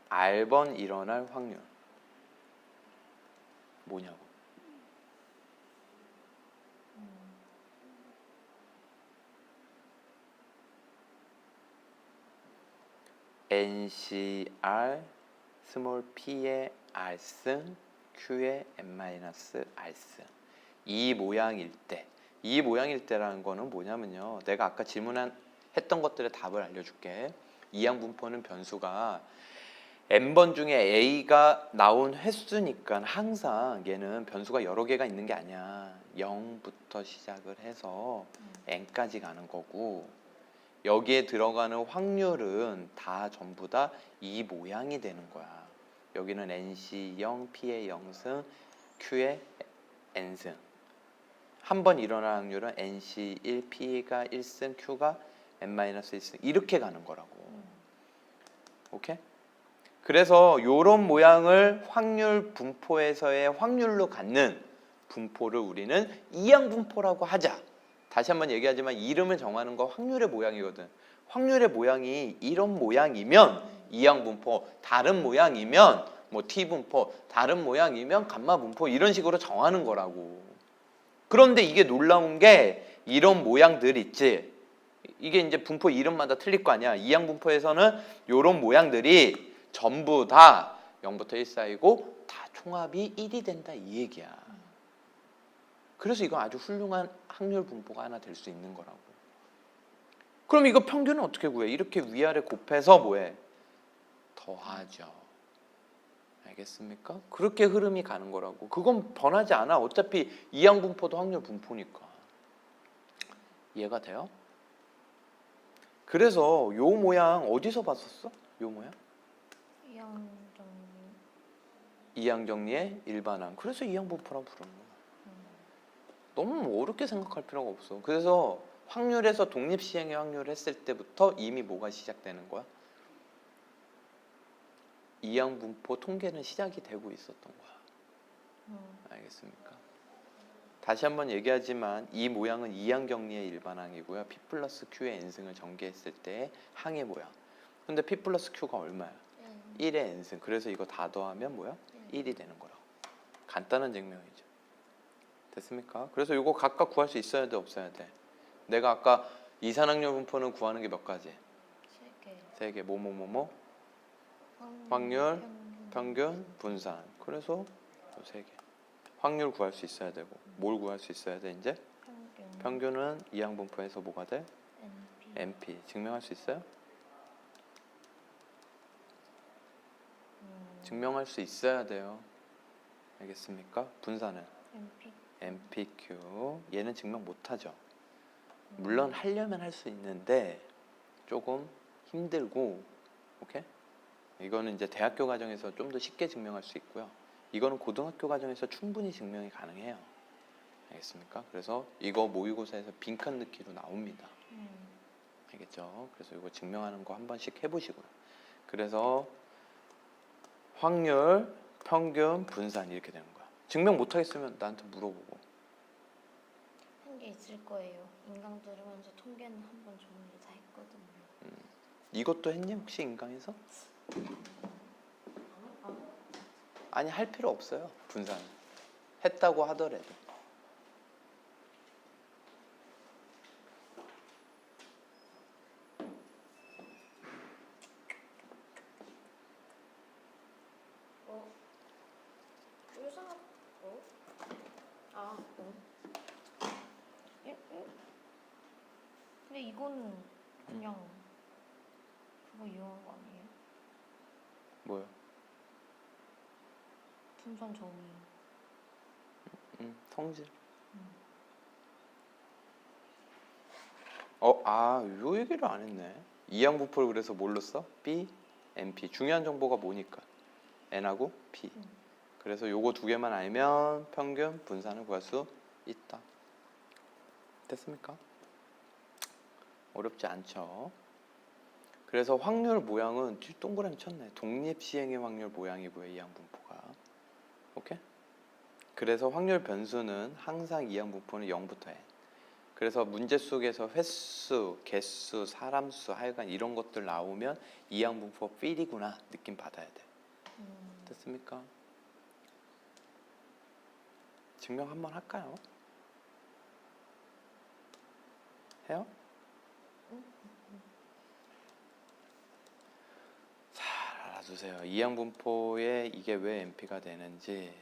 Speaker 1: R번 일어날 확률 뭐냐고. NCR 스몰 p의 R승 Q의 n-R승 이 모양일 때라는 거는 뭐냐면요. 내가 아까 했던 것들의 답을 알려줄게. 이항분포는 변수가 n번 중에 A가 나온 횟수니까 항상 얘는 변수가 여러 개가 있는 게 아니야. 0부터 시작을 해서 n까지 가는 거고 여기에 들어가는 확률은 다 전부 다 이 모양이 되는 거야. 여기는 NC 0, P의 0승, Q의 n승. 한 번 일어날 확률은 NC 1, P가 1승, Q가 n-1승 이렇게 가는 거라고. 오케이? 그래서 이런 모양을 확률 분포에서의 확률로 갖는 분포를 우리는 이항분포라고 하자. 다시 한번 얘기하지만 이름을 정하는 거 확률의 모양이거든. 확률의 모양이 이런 모양이면 이항분포, 다른 모양이면 뭐 T분포, 다른 모양이면 감마분포 이런 식으로 정하는 거라고. 그런데 이게 놀라운 게 이런 모양들 있지. 이게 이제 분포 이름마다 틀릴 거 아니야. 이항분포에서는 이런 모양들이 전부 다 0부터 1 사이고 다 총합이 1이 된다 이 얘기야. 그래서 이건 아주 훌륭한 확률 분포가 하나 될 수 있는 거라고. 그럼 이거 평균은 어떻게 구해? 이렇게 위아래 곱해서 뭐해? 더하죠. 알겠지? 알겠습니까? 그렇게 흐름이 가는 거라고. 그건 변하지 않아. 어차피 이항분포도 확률 분포니까. 이해가 돼요? 그래서 요 모양 어디서 봤었어? 요 모양?
Speaker 2: 이항정리.
Speaker 1: 이항정리의 일반항. 그래서 이항분포라고 부르는 거야. 너무 어렵게 생각할 필요가 없어. 그래서 확률에서 독립시행의 확률을 했을 때부터 이미 뭐가 시작되는 거야? 이항분포 통계는 시작이 되고 있었던 거야. 알겠습니까? 다시 한번 얘기하지만 이 모양은 이항정리의 일반항이고요. P 플러스 Q의 n승을 전개했을 때의 항의 모양. 근데 P 플러스 Q가 얼마야? 1의 n승. 그래서 이거 다 더하면 뭐야? 1이 되는 거라고. 간단한 증명이죠. 됐습니까? 그래서 이거 각각 구할 수 있어야 돼, 없어야 돼? 내가 아까 이산항률 분포는 구하는 게 몇 가지?
Speaker 2: 3개.
Speaker 1: 3개. 뭐뭐뭐뭐? 확률, 평균, 분산. 그래서 3개. 확률 구할 수 있어야 되고 뭘 구할 수 있어야 돼 이제? 평균은 이항분포에서 뭐가 돼? NP. 증명할 수 있어요? 증명할 수 있어야 돼요. 알겠습니까? 분산은? NPQ. 얘는 증명 못하죠. 물론 하려면 할 수 있는데 조금 힘들고, 오케이? 이거는 이제 대학교 과정에서 좀 더 쉽게 증명할 수 있고요. 이거는 고등학교 과정에서 충분히 증명이 가능해요. 알겠습니까? 그래서 이거 모의고사에서 빈칸 넣기로 나옵니다. 알겠죠? 그래서 이거 증명하는 거 한 번씩 해보시고요. 그래서 확률, 평균, 분산 이렇게 되는 거야. 증명 못하겠으면 나한테 물어보고.
Speaker 2: 한 게 있을 거예요. 인강 들으면서 통계는 한 번 정리를 다 했거든요.
Speaker 1: 이것도 했니? 혹시 인강에서? 아니 할 필요 없어요. 분산 했다고 하더라도.
Speaker 2: 의사 근데 이거는 그냥 그거 이용한 거 아니에요?
Speaker 1: 뭐요?
Speaker 2: 분산 정의.
Speaker 1: 성질. 요 얘기를 안 했네. 이항분포를 그래서 뭘로 써? B, NP. 중요한 정보가 뭐니까? N하고 P. 그래서 요거 두 개만 알면 평균, 분산을 구할 수 있다. 됐습니까? 어렵지 않죠? 그래서 확률 모양은 동그라미 쳤네. 독립시행의 확률 모양이고요. 이항분포가. 오케이? 그래서 확률 변수는 항상 이항분포는 0부터 n. 그래서 문제 속에서 횟수, 개수, 사람수, 하여간 이런 것들 나오면 이항분포 필이구나 느낌 받아야 돼. 됐습니까? 증명 한번 할까요? 해요? 잘 알아두세요. 이항분포에 이게 왜 NP가 되는지.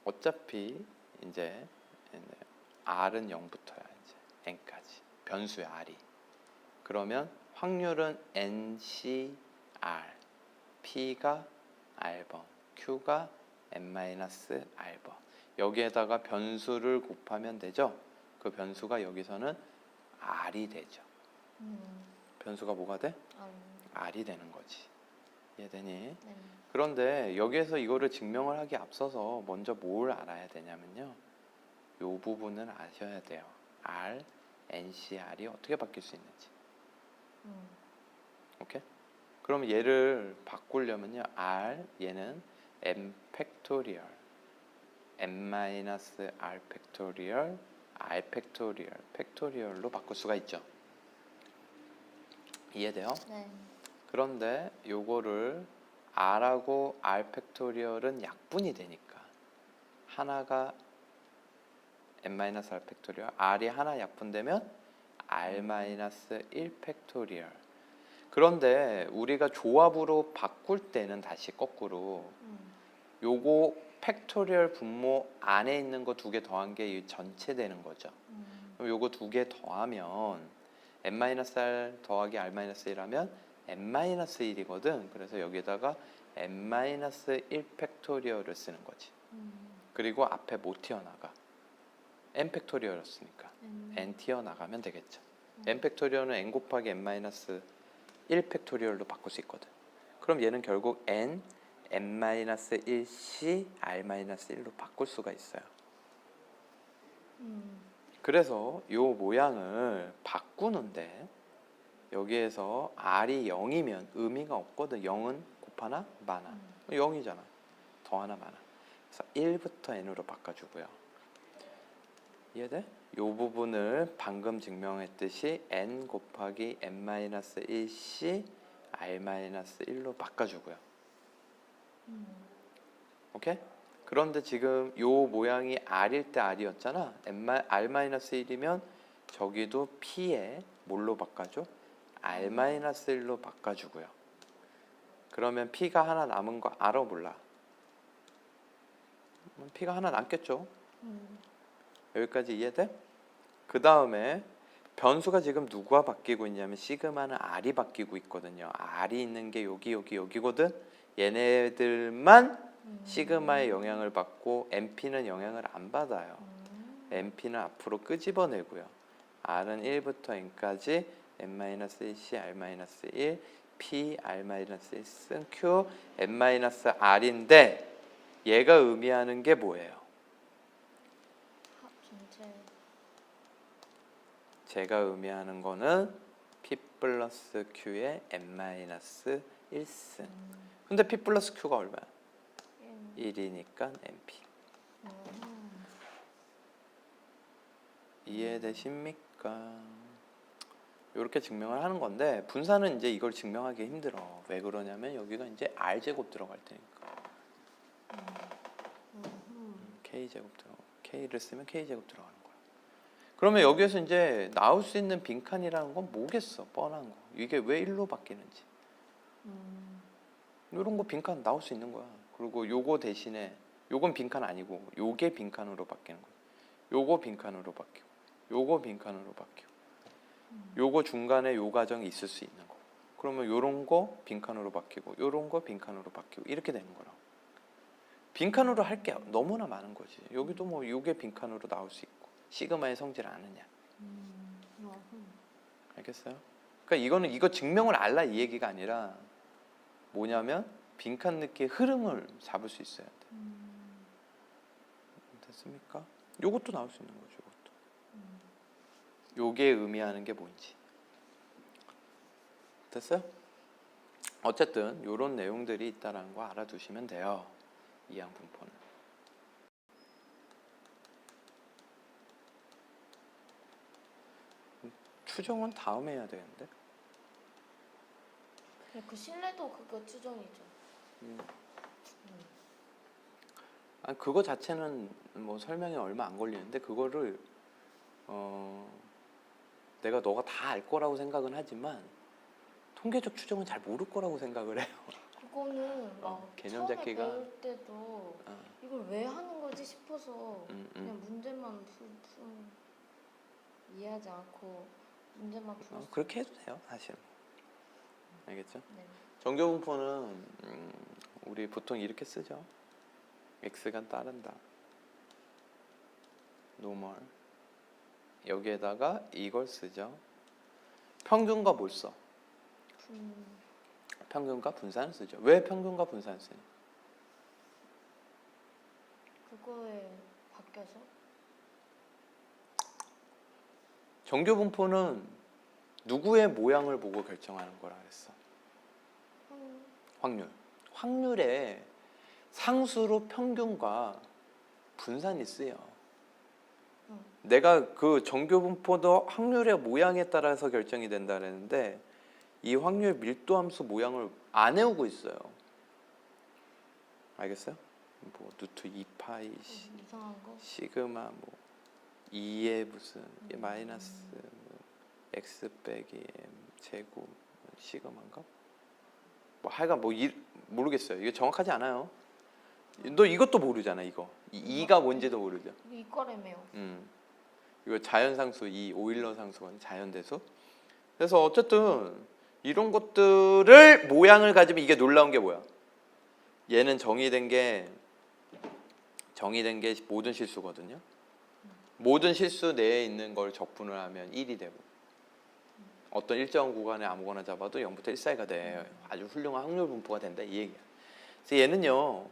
Speaker 1: 어차피 이제 R은 0부터야 이제 N까지 변수의 R이. 그러면 확률은 NCR, P가 R번, Q가 N-R번. 여기에다가 변수를 곱하면 되죠. 그 변수가 여기서는 R이 되죠. 변수가 뭐가 돼? R이 되는 거지. 이해되니?
Speaker 2: 네.
Speaker 1: 그런데 여기에서 이거를 증명을 하기 앞서서 먼저 뭘 알아야 되냐면요. 이 부분을 아셔야 돼요. R, NCR이 어떻게 바뀔 수 있는지. 오케이? 그럼 얘를 바꾸려면요. R, 얘는 M 팩토리얼, M-R 팩토리얼, R 팩토리얼, 팩토리얼로 바꿀 수가 있죠. 이해돼요?
Speaker 2: 네.
Speaker 1: 그런데 요거를 R하고 R 팩토리얼은 약분이 되니까 하나가 n-r 팩토리얼, R이 하나 약분되면 R-1 팩토리얼. 그런데 우리가 조합으로 바꿀 때는 다시 거꾸로 요거 팩토리얼 분모 안에 있는 거 두 개 더한 게 전체 되는 거죠. 그럼 요거 두 개 더하면 n-r 더하기 R-1 하면 n-1이거든. 그래서 여기에다가 n-1 팩토리얼을 쓰는 거지. 그리고 앞에 못 튀어나가. n 팩토리얼이었으니까 n 튀어나가면 되겠죠. n 팩토리얼은 n 곱하기 n-1 팩토리얼로 바꿀 수 있거든. 그럼 얘는 결국 n-1c r-1로 바꿀 수가 있어요. 그래서 이 모양을 바꾸는데 여기에서 r이 0이면 의미가 없거든. 0은 곱하나 마나. 0이잖아. 더하나 마나. 그래서 1부터 n으로 바꿔주고요. 이해돼? 이 부분을 방금 증명했듯이 n 곱하기 n-1c r-1로 바꿔주고요. 오케이? 그런데 지금 이 모양이 r일 때 r이었잖아. r-1이면 저기도 p에 뭘로 바꿔줘? r-1로 바꿔주고요. 그러면 p가 하나 남은 거 알아 몰라? p가 하나 남겠죠? 여기까지 이해돼? 그 다음에 변수가 지금 누구와 바뀌고 있냐면 시그마는 r이 바뀌고 있거든요. r이 있는 게 여기거든. 얘네들만 시그마의 영향을 받고 np는 영향을 안 받아요. np는 앞으로 끄집어내고요. r은 1부터 n까지 n-1c r-1 p r-1 쓴 q n-r인데 얘가 의미하는 게 뭐예요?
Speaker 2: 전체.
Speaker 1: 제가 의미하는 거는 p 플러스 q의 n-1승. 근데 p 플러스 q가 얼마야? 1이니까 np. 이해되십니까? 이렇게 증명을 하는 건데 분산은 이제 이걸 증명하기 힘들어. 왜 그러냐면 여기가 이제 r제곱 들어갈 테니까. k제곱 들어가. k를 쓰면 k제곱 들어가는 거야. 그러면 여기에서 이제 나올 수 있는 빈칸이라는 건 뭐겠어? 뻔한 거. 이게 왜 1로 바뀌는지. 이런 거 빈칸 나올 수 있는 거야. 그리고 요거 대신에 요건 빈칸 아니고 요게 빈칸으로 바뀌는 거야. 요거 빈칸으로 바뀌고 요거 빈칸으로 바뀌고 요거 중간에 요 과정이 있을 수 있는 거. 그러면 요런 거 빈칸으로 바뀌고 요런 거 빈칸으로 바뀌고 이렇게 되는 거라고. 빈칸으로 할 게 너무나 많은 거지. 여기도 뭐 요게 빈칸으로 나올 수 있고 시그마의 성질 아느냐. 알겠어요? 그러니까 이거는 이거 증명을 알라 이 얘기가 아니라 뭐냐면 빈칸 느끼의 흐름을 잡을 수 있어야 돼. 됐습니까? 요것도 나올 수 있는 거죠. 요것도. 요게 의미하는 게 뭔지. 됐어요? 어쨌든 요런 내용들이 있다는 거 알아두시면 돼요. 이항 분포는. 추정은 다음에 해야 되는데.
Speaker 2: 그 신뢰도 그거 추정이죠.
Speaker 1: 아니, 그거 자체는 뭐 설명이 얼마 안 걸리는데 그거를 내가 너가 다 알 거라고 생각은 하지만 통계적 추정은 잘 모를 거라고 생각을 해요.
Speaker 2: 그거는 막
Speaker 1: 개념
Speaker 2: 처음에
Speaker 1: 잡기가
Speaker 2: 배울 때도 이걸 왜 하는 거지 싶어서 그냥 문제만 이해하지 않고 문제만 풀었어요.
Speaker 1: 그렇게 해도 돼요, 사실. 알겠죠?
Speaker 2: 네.
Speaker 1: 정교분포는 우리 보통 이렇게 쓰죠. x가 따른다. 노멀. 여기에다가 이걸 쓰죠. 평균과 뭘 써? 평균과 분산을 쓰죠. 왜 평균과 분산을 쓰냐?
Speaker 2: 그거에 바뀌어서?
Speaker 1: 정교분포는 누구의 모양을 보고 결정하는 거라 그랬어? 확률. 확률에 상수로 평균과 분산이 쓰여. 내가 그 정교분포도 확률의 모양에 따라서 결정이 된다 그랬는데 이 확률 밀도함수 모양을 안 외우고 있어요. 알겠어요? 뭐 루트 2파이
Speaker 2: 이상한 거?
Speaker 1: 시그마 뭐 2의 무슨 마이너스 뭐 x 빼기 m 제곱 시그마인가? 뭐 하여간 뭐 모르겠어요. 이게 정확하지 않아요. 너 이것도 모르잖아. 이거 2가 뭔지도 모르죠.
Speaker 2: 이거래매요.
Speaker 1: 이거 자연상수, 이 오일러 상수건 자연대수. 그래서 어쨌든 이런 것들을 모양을 가지면 이게 놀라운 게 뭐야?
Speaker 3: 얘는 정의된 게 모든 실수거든요. 모든 실수 내에 있는 걸 적분을 하면 1이 되고 어떤 일정 구간에 아무거나 잡아도 0부터 1 사이가 돼. 아주 훌륭한 확률 분포가 된다 이 얘기야. 그래서 얘는요.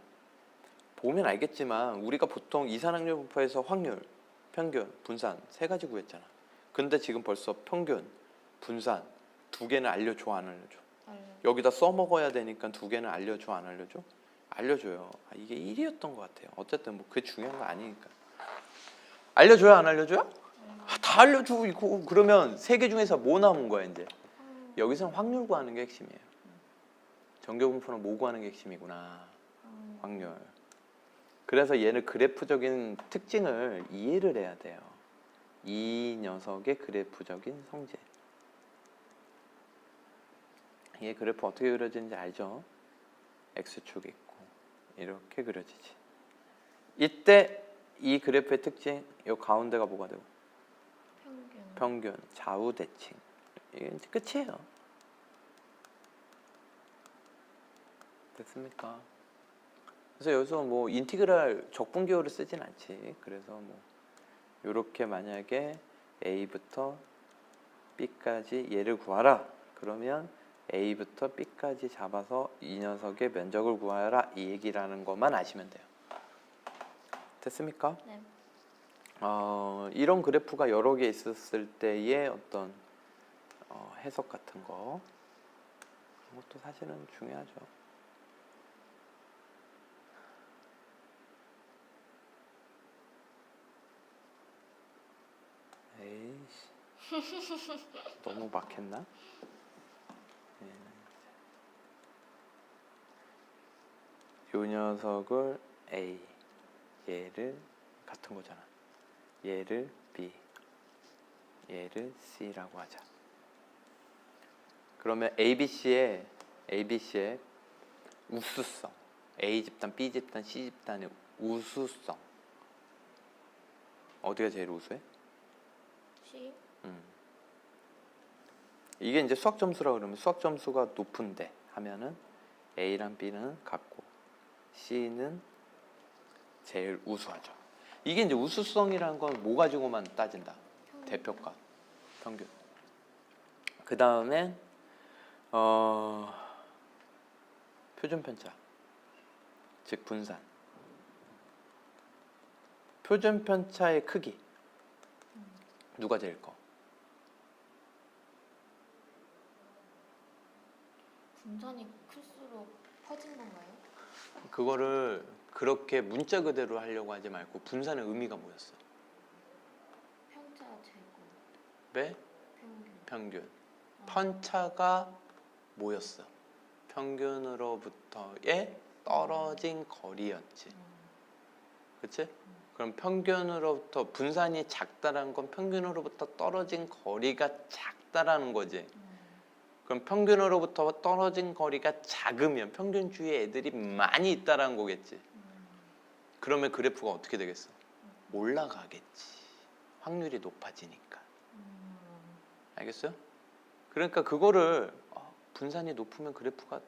Speaker 3: 보면 알겠지만 우리가 보통 이산확률 분포에서 확률, 평균, 분산 세 가지 구했잖아. 근데 지금 벌써 평균, 분산 두 개는 알려줘 안 알려줘? 여기다 써먹어야 되니까 두 개는 알려줘 안 알려줘? 알려줘요. 이게 1이었던 것 같아요. 어쨌든 뭐 그게 중요한 거 아니니까. 알려줘요 안 알려줘요? 다 알려주고 있고. 그러면 세 개 중에서 뭐 남은 거야 이제? 여기서는 확률 구하는 게 핵심이에요. 정교분포는 뭐 구하는 게 핵심이구나. 확률. 그래서 얘는 그래프적인 특징을 이해를 해야 돼요. 이 녀석의 그래프적인 성질. 이게 그래프 어떻게 그려지는지 알죠? X축 있고 이렇게 그려지지. 이때 이 그래프의 특징, 이 가운데가 뭐가 되고? 평균, 좌우 대칭. 이게 이제 끝이에요. 됐습니까? 그래서 여기서 뭐 인티그랄 적분기호를 쓰진 않지. 그래서 뭐 이렇게 만약에 A부터 B까지 얘를 구하라. 그러면 A부터 B까지 잡아서 이 녀석의 면적을 구하라 이 얘기라는 것만 아시면 돼요. 됐습니까?
Speaker 2: 네.
Speaker 3: 이런 그래프가 여러 개 있었을 때의 어떤 해석 같은 거 그런 것도 사실은 중요하죠. 에이씨 너무 막했나? 이 녀석을 A, 얘를 같은 거잖아. 얘를 B, 얘를 C라고 하자. 그러면 ABC의 우수성, A 집단, B 집단, C 집단의 우수성 어디가 제일 우수해?
Speaker 2: C.
Speaker 3: 이게 이제 수학 점수라 그러면 수학 점수가 높은데 하면은 A랑 B는 같고 C는 제일 우수하죠. 이게 이제 우수성이라는 건 뭐 가지고만 따진다? 대표값, 평균. 그 다음에 표준편차, 즉 분산. 표준편차의 크기 누가 제일 커?
Speaker 2: 분산이 클수록 커진 건가요?
Speaker 1: 그거를 그렇게 문자 그대로 하려고 하지 말고 분산의 의미가 뭐였어?
Speaker 2: 편차 제곱.
Speaker 1: 네?
Speaker 2: 평균.
Speaker 1: 평균. 편차가 뭐였어? 평균으로부터의 떨어진 거리였지. 그치? 그럼 평균으로부터 분산이 작다라는 건 평균으로부터 떨어진 거리가 작다라는 거지. 그럼 평균으로부터 떨어진 거리가 작으면 평균 주위에 애들이 많이 있다라는 거겠지. 그러면 그래프가 어떻게 되겠어? 올라가겠지. 확률이 높아지니까. 알겠어요? 그러니까 그거를 분산이 높으면 그래프가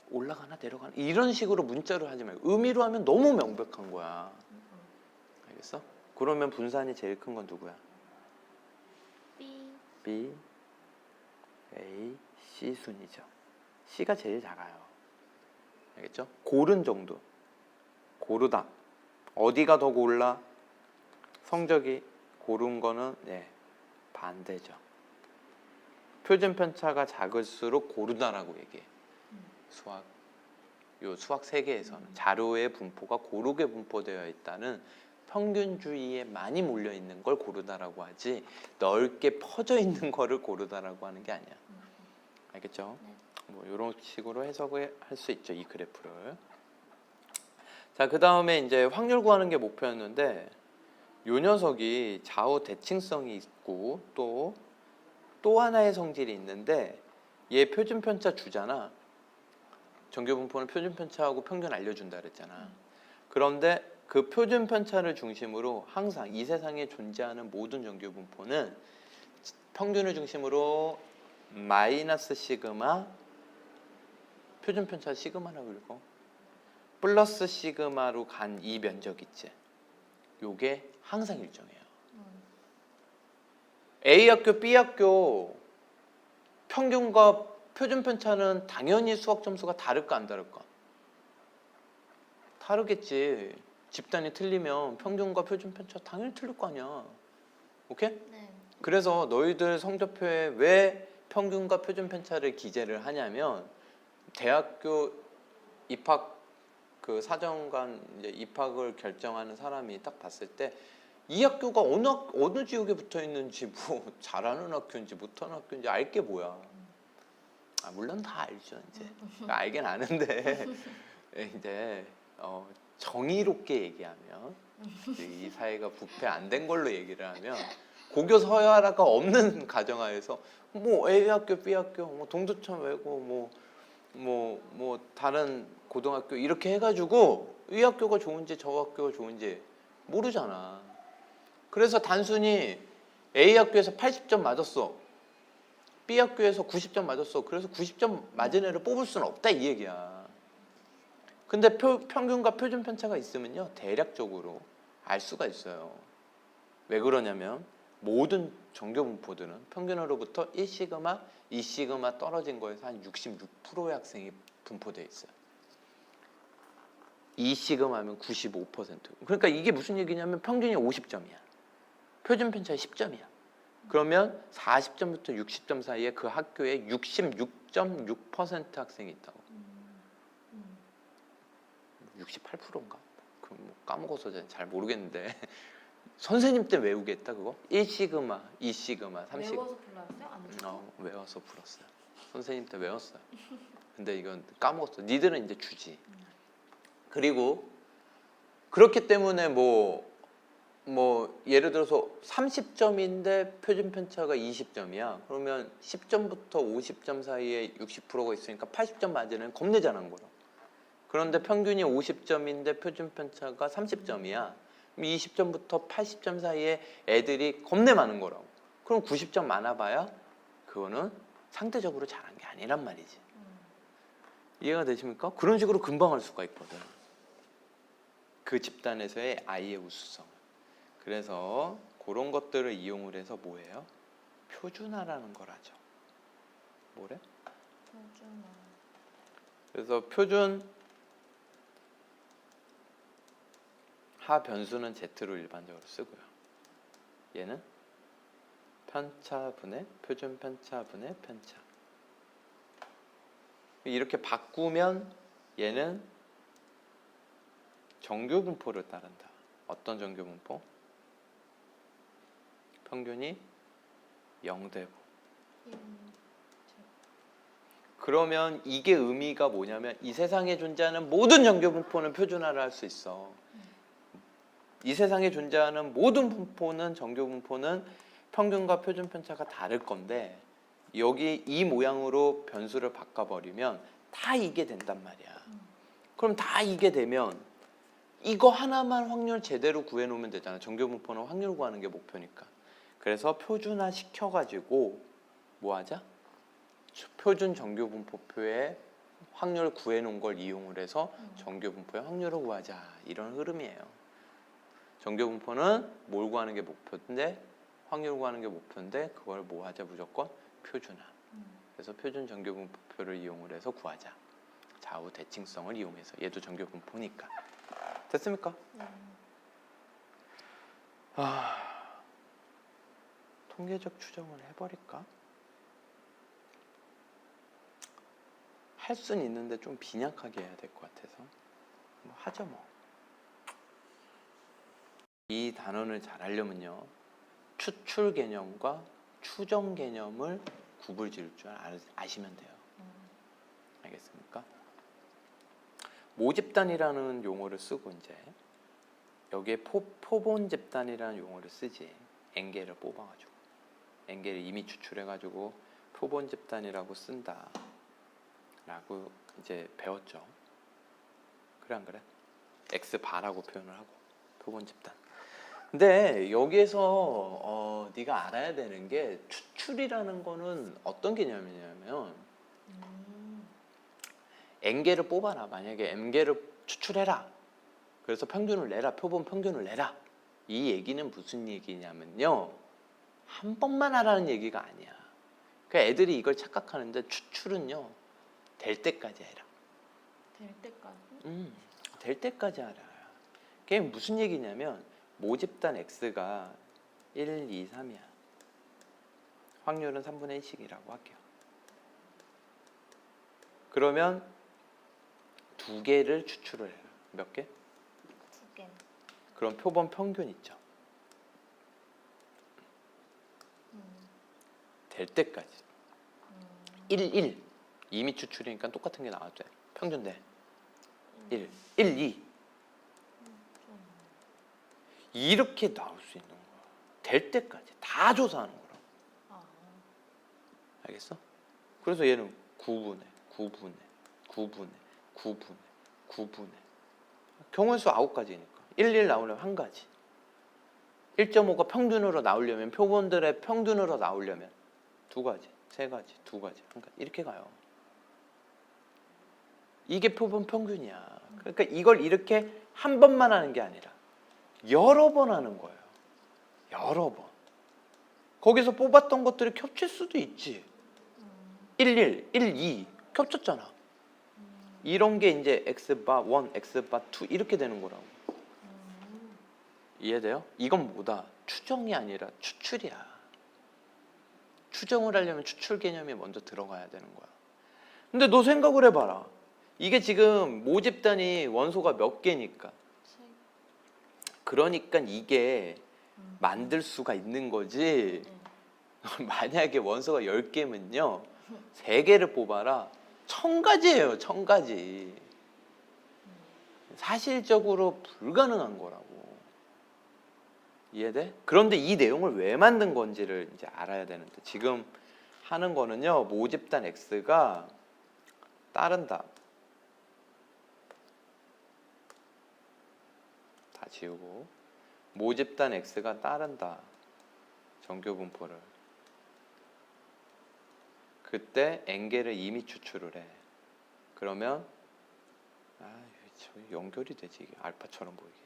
Speaker 1: 올라가나 내려가나 이런 식으로 문자로 하지 말고 의미로 하면 너무 명백한 거야. 알겠어? 그러면 분산이 제일 큰 건 누구야? B, A, C 순이죠. C가 제일 작아요. 알겠죠? 고른 정도. 고르다. 어디가 더 골라? 성적이 고른 거는 반대죠. 표준 편차가 작을수록 고르다라고 얘기해. 수학 세계에서는 자료의 분포가 고르게 분포되어 있다는 평균 주위에 많이 몰려 있는 걸 고르다라고 하지 넓게 퍼져 있는 거를 고르다라고 하는 게 아니야. 알겠죠?
Speaker 2: 네.
Speaker 1: 뭐 이런 식으로 해석을 할 수 있죠, 이 그래프를. 자, 그 다음에 이제 확률 구하는 게 목표였는데 요 녀석이 좌우 대칭성이 있고 또 하나의 성질이 있는데 얘 표준 편차 주잖아. 정규 분포는 표준 편차하고 평균 알려준다 그랬잖아. 그런데 그 표준 편차를 중심으로 항상 이 세상에 존재하는 모든 정규 분포는 평균을 중심으로 마이너스 시그마, 표준 편차 시그마라고 읽어.
Speaker 3: 플러스 시그마로 간 이 면적 있지. 요게 항상 일정해요. A 학교, B 학교 평균과 표준 편차는 당연히 수학 점수가 다를까 안 다를까? 다르겠지. 집단이 틀리면 평균과 표준 편차 당연히 틀릴 거 아니야. 오케이?
Speaker 2: 네.
Speaker 3: 그래서 너희들 성적표에 왜 평균과 표준 편차를 기재를 하냐면 대학교 입학 그 사정관 이제 입학을 결정하는 사람이 딱 봤을 때 이 학교가 어느 지역에 붙어 있는지 뭐 잘하는 학교인지 못하는 학교인지 알 게 뭐야. 아, 물론 다 알죠 이제. 알긴 아는데 이제 정의롭게 얘기하면 이 사회가 부패 안 된 걸로 얘기를 하면 고교 서열화가 없는 가정하에서 뭐 A 학교, B 학교, 뭐 동두천 외고 뭐 다른 고등학교 이렇게 해가지고 이 학교가 좋은지 저 학교가 좋은지 모르잖아. 그래서 단순히 A 학교에서 80점 맞았어. B 학교에서 90점 맞았어. 그래서 90점 맞은 애를 뽑을 수는 없다 이 얘기야. 근데 평균과 표준 편차가 있으면요 대략적으로 알 수가 있어요. 왜 그러냐면 모든 전교 분포들은 평균으로부터 1시그마, 2시그마 떨어진 거에서 한 66%의 학생이 분포되어 있어요. 2시그마면 95%. 그러니까 이게 무슨 얘기냐면 평균이 50점이야. 표준 편차가 10점이야. 그러면 40점부터 60점 사이에 그 학교에 66.6% 학생이 있다고. 68%인가? 그 뭐 까먹어서 잘 모르겠는데 선생님 때 외우겠다 그거? 1시그마, 2시그마, 3시그마.
Speaker 2: 외워서 불렀어요? 안 주고?
Speaker 3: 외워서 불었어요. 선생님 때 외웠어요. 근데 이건 까먹었어. 니들은 이제 주지. 그리고 그렇기 때문에 뭐 예를 들어서 30점인데 표준 편차가 20점이야. 그러면 10점부터 50점 사이에 60%가 있으니까 80점 맞으면 겁내 잘한 거야. 그런데 평균이 50점인데 표준 편차가 30점이야. 20점부터 80점 사이에 애들이 겁내 많은 거라고. 그럼 90점 많아봐야 그거는 상대적으로 잘한 게 아니란 말이지. 이해가 되십니까? 그런 식으로 금방 할 수가 있거든. 그 집단에서의 아이의 우수성. 그래서 그런 것들을 이용을 해서 뭐예요? 표준화라는 걸 하죠. 뭐래?
Speaker 2: 표준화.
Speaker 3: 그래서 표준 하 변수는 Z로 일반적으로 쓰고요. 얘는 편차분의 표준 편차분의 편차. 이렇게 바꾸면 얘는 정교 분포를 따른다. 어떤 정교 분포? 평균이 0되고. 그러면 이게 의미가 뭐냐면 이 세상에 존재하는 모든 정교 분포는 표준화를 할 수 있어. 이 세상에 존재하는 모든 분포는 정교 분포는 평균과 표준 편차가 다를 건데 여기 이 모양으로 변수를 바꿔버리면 다 이게 된단 말이야. 그럼 다 이게 되면 이거 하나만 확률 제대로 구해놓으면 되잖아. 정교 분포는 확률 구하는 게 목표니까. 그래서 표준화 시켜가지고 뭐 하자? 표준 정교 분포표에 확률 구해놓은 걸 이용을 해서 정교 분포의 확률을 구하자. 이런 흐름이에요. 정교 분포는 뭘 구하는 게 목표인데 확률 구하는 게 목표인데 그걸 뭐 하자 무조건 표준화. 그래서 표준 정교 분포표를 이용을 해서 구하자. 좌우 대칭성을 이용해서 얘도 정교 분포니까. 됐습니까? 통계적 추정을 해버릴까? 할 수는 있는데 좀 빈약하게 해야 될 것 같아서 뭐 하죠 뭐. 이 단원을 잘 하려면요 추출 개념과 추정 개념을 구분 지을 줄 아시면 돼요. 알겠습니까? 모집단이라는 용어를 쓰고 이제 여기에 표본 집단이라는 용어를 쓰지. N개를 뽑아가지고 N개를 이미 추출해가지고 표본 집단이라고 쓴다 라고 이제 배웠죠. 그래 안 그래? X바라고 표현을 하고 표본 집단. 근데 여기에서 네가 알아야 되는 게 추출이라는 거는 어떤 개념이냐면 N개를 뽑아라. 만약에 M개를 추출해라. 그래서 평균을 내라. 표본 평균을 내라. 이 얘기는 무슨 얘기냐면요. 한 번만 하라는 얘기가 아니야. 그러니까 애들이 이걸 착각하는데 추출은요. 될 때까지 해라.
Speaker 2: 될 때까지?
Speaker 3: 될 때까지 하라. 그게 무슨 얘기냐면 모집단 X가 1, 2, 3이야. 확률은 3분의 1씩이라고 할게요. 그러면 두 개를 추출을 해요. 몇 개?
Speaker 2: 2개.
Speaker 3: 그럼 표본 평균 있죠. 될 때까지 1 이미 추출이니까 똑같은 게 나왔죠. 평균 돼. 1 2 이렇게 나올 수 있는 거야. 될 때까지 다 조사하는 거라고.
Speaker 2: 아,
Speaker 3: 알겠어? 그래서 얘는 9분의 9분의 9분의 9분의 9분의 경우의 수 9가지니까 1 나오려면 한 가지, 1.5가 평균으로 나오려면, 표본들의 평균으로 나오려면 두 가지, 세 가지, 두 가지, 한 가지 이렇게 가요. 이게 표본 평균이야. 그러니까 이걸 이렇게 한 번만 하는 게 아니라 여러 번 하는 거예요. 여러 번. 거기서 뽑았던 것들이 겹칠 수도 있지. 1, 2 겹쳤잖아. 이런 게 이제 X바 1, X바 2 이렇게 되는 거라고. 이해돼요? 이건 뭐다? 추정이 아니라 추출이야. 추정을 하려면 추출 개념이 먼저 들어가야 되는 거야. 근데 너 생각을 해봐라. 이게 지금 모집단이 원소가 몇 개니까. 그러니까 이게 만들 수가 있는 거지. 만약에 원소가 10개면요. 3개를 뽑아라. 1000가지예요. 1000가지. 사실적으로 불가능한 거라고. 이해돼? 그런데 이 내용을 왜 만든 건지를 이제 알아야 되는데, 지금 하는 거는요. 모집단 X가 따른다. 다 지우고. 모집단 X가 따른다. 정교 분포를. 그때 N개를 이미 추출을 해. 그러면 저 연결이 되지, 이게 알파처럼 보이게.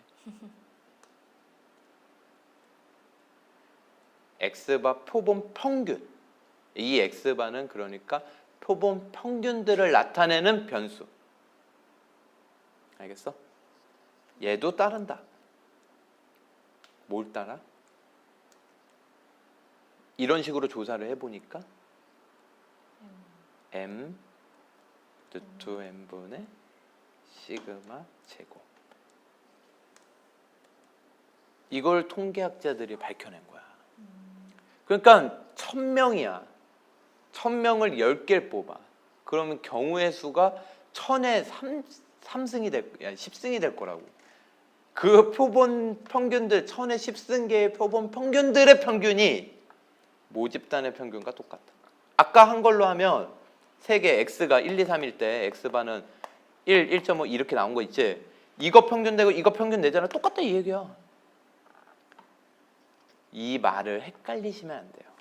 Speaker 3: X바 표본 평균. 이 X바는 그러니까 표본 평균들을 나타내는 변수. 알겠어? 얘도 따른다. 뭘 따라? 이런 식으로 조사를 해보니까 M 루트 N분의 시그마 제곱. 이걸 통계학자들이 밝혀낸 거야. 그러니까 1000명이야. 1000명을 10개를 뽑아. 그러면 경우의 수가 1000에 3승이 될, 10승이 될 거라고. 그 표본 평균들 1000에 10승계의 표본 평균들의 평균이 모집단의 평균과 똑같다. 아까 한 걸로 하면 3개 X가 1, 2, 3일 때 X바는 1, 1.5 이렇게 나온 거 있지. 이거 평균 되고 이거 평균 내잖아. 똑같다 이 얘기야. 이 말을 헷갈리시면 안 돼요.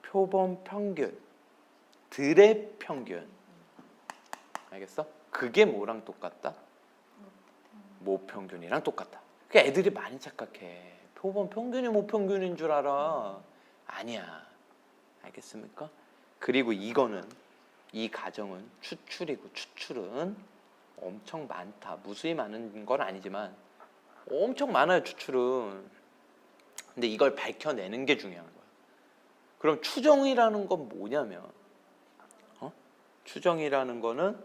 Speaker 3: 표본 평균, 들의 평균. 알겠어? 그게 뭐랑 똑같다? 모평균이랑 똑같다. 그러니까 애들이 많이 착각해. 표본 평균이 모평균인 줄 알아. 아니야. 알겠습니까? 그리고 이거는, 이 가정은 추출이고, 추출은 엄청 많다. 무수히 많은 건 아니지만 엄청 많아요, 추출은. 근데 이걸 밝혀내는 게 중요한 거야. 그럼 추정이라는 건 뭐냐면, 추정이라는 거는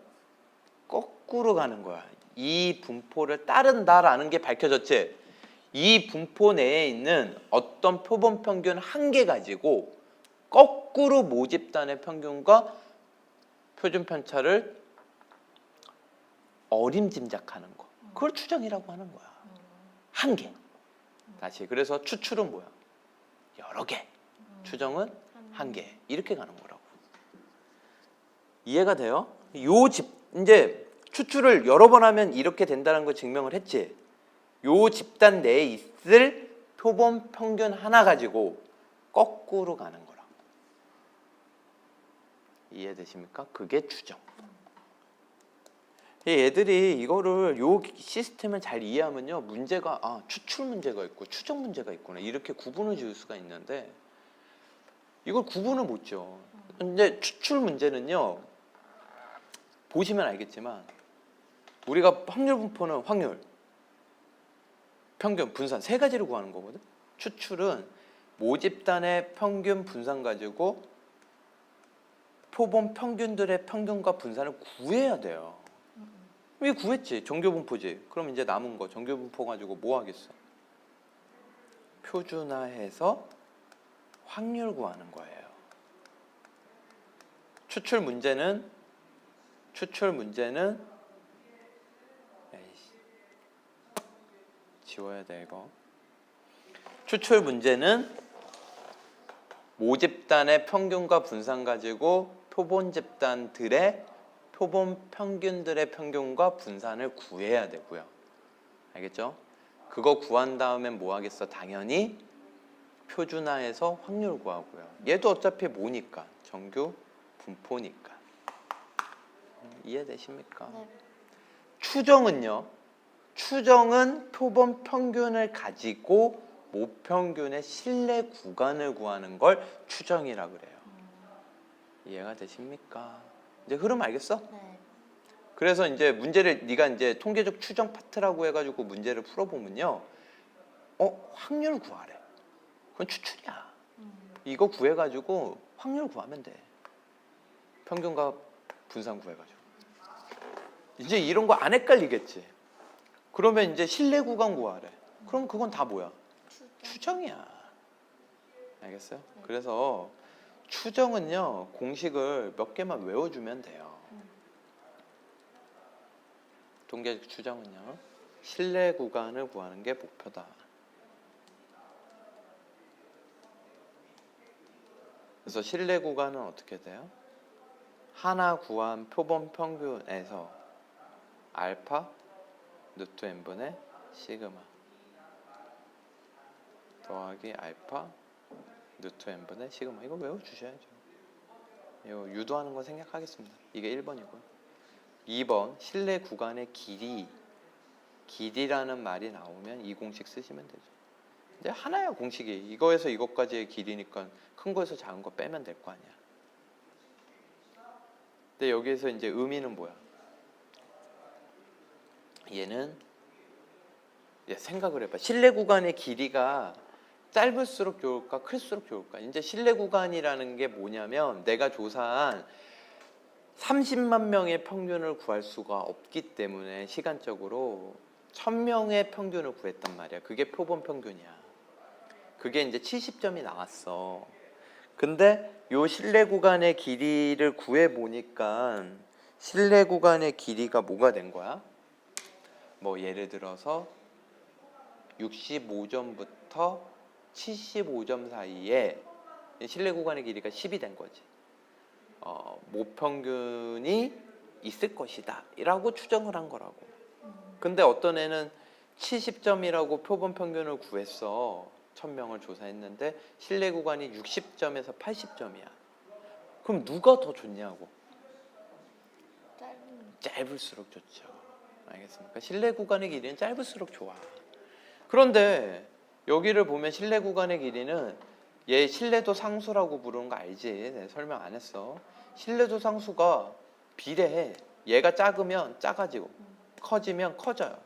Speaker 3: 거꾸로 가는 거야. 이 분포를 따른다라는 게 밝혀졌지. 이 분포 내에 있는 어떤 표본 평균 한 개 가지고 거꾸로 모집단의 평균과 표준 편차를 어림짐작하는 거. 그걸 추정이라고 하는 거야. 한 개. 다시. 그래서 추출은 뭐야? 여러 개. 추정은 한 개. 이렇게 가는 거라고. 이해가 돼요? 이제 추출을 여러 번 하면 이렇게 된다는 걸 증명을 했지. 요 집단 내에 있을 표본 평균 하나 가지고 거꾸로 가는 거라고. 이해되십니까? 그게 추정. 얘들이 이거를 요 시스템을 잘 이해하면요 문제가 추출 문제가 있고 추정 문제가 있구나 이렇게 구분을 지을 수가 있는데 이걸 구분을 못 지어. 근데 추출 문제는요 보시면 알겠지만 우리가 확률 분포는 확률, 평균, 분산 세 가지를 구하는 거거든. 추출은 모집단의 평균 분산 가지고 표본 평균들의 평균과 분산을 구해야 돼요. 이게 구했지. 정교분포지. 그럼 이제 남은 거 정교분포 가지고 뭐 하겠어? 표준화해서 확률 구하는 거예요. 추출 문제는 에이씨, 지워야 돼 이거. 추출 문제는 모집단의 평균과 분산 가지고 표본 집단들의 표본 평균들의 평균과 분산을 구해야 되고요. 알겠죠? 그거 구한 다음엔 뭐 하겠어? 당연히 표준화해서 확률 구하고요. 얘도 어차피 뭐니까? 정규 분포니까. 이해되십니까?
Speaker 2: 네.
Speaker 3: 추정은요. 추정은 표본 평균을 가지고 모평균의 신뢰 구간을 구하는 걸 추정이라 그래요. 이해가 되십니까? 이제 흐름 알겠어?
Speaker 2: 네.
Speaker 3: 그래서 이제 문제를 네가 이제 통계적 추정 파트라고 해가지고 문제를 풀어보면요, 확률 구하래. 그건 추출이야. 이거 구해가지고 확률 구하면 돼. 평균과 분산 구해가지고. 이제 이런 거 안 헷갈리겠지. 그러면 이제 신뢰 구간 구하래. 그럼 그건 다 뭐야? 추정이야. 알겠어요? 그래서 추정은요 공식을 몇 개만 외워주면 돼요. 통계적 추정은요 신뢰 구간을 구하는 게 목표다. 그래서 신뢰 구간은 어떻게 돼요? 하나 구한 표본 평균에서 알파 루트 n분의 시그마 더하기 알파 루트 n분의 시그마. 이거 외워주셔야죠. 이거 유도하는 거 생략하겠습니다. 이게 1번이고요. 2번 신뢰 구간의 길이라는 말이 나오면 이 공식 쓰시면 되죠. 이제 하나야 공식이. 이거에서 이것까지의 길이니까 큰 거에서 작은 거 빼면 될 거 아니야. 근데 여기에서 이제 의미는 뭐야? 얘는 생각을 해봐. 신뢰 구간의 길이가 짧을수록 좋을까 클수록 좋을까? 이제 신뢰 구간이라는 게 뭐냐면 내가 조사한 30만 명의 평균을 구할 수가 없기 때문에 시간적으로 1000명의 평균을 구했단 말이야. 그게 표본 평균이야. 그게 이제 70점이 나왔어. 근데 요 신뢰 구간의 길이를 구해 보니까 신뢰 구간의 길이가 뭐가 된 거야? 뭐 예를 들어서 65점부터 75점 사이에 신뢰 구간의 길이가 10이 된 거지. 모평균이 있을 것이다 라고 추정을 한 거라고. 근데 어떤 애는 70점이라고 표본 평균을 구했어. 1000명을 조사했는데 신뢰 구간이 60점에서 80점이야. 그럼 누가 더 좋냐고. 짧을수록 좋죠. 알겠습니까? 신뢰 구간의 길이는 짧을수록 좋아. 그런데 여기를 보면 신뢰 구간의 길이는 얘 신뢰도 상수라고 부르는 거 알지? 네, 설명 안 했어. 신뢰도 상수가 비례해. 얘가 작으면 작아지고 커지면 커져요.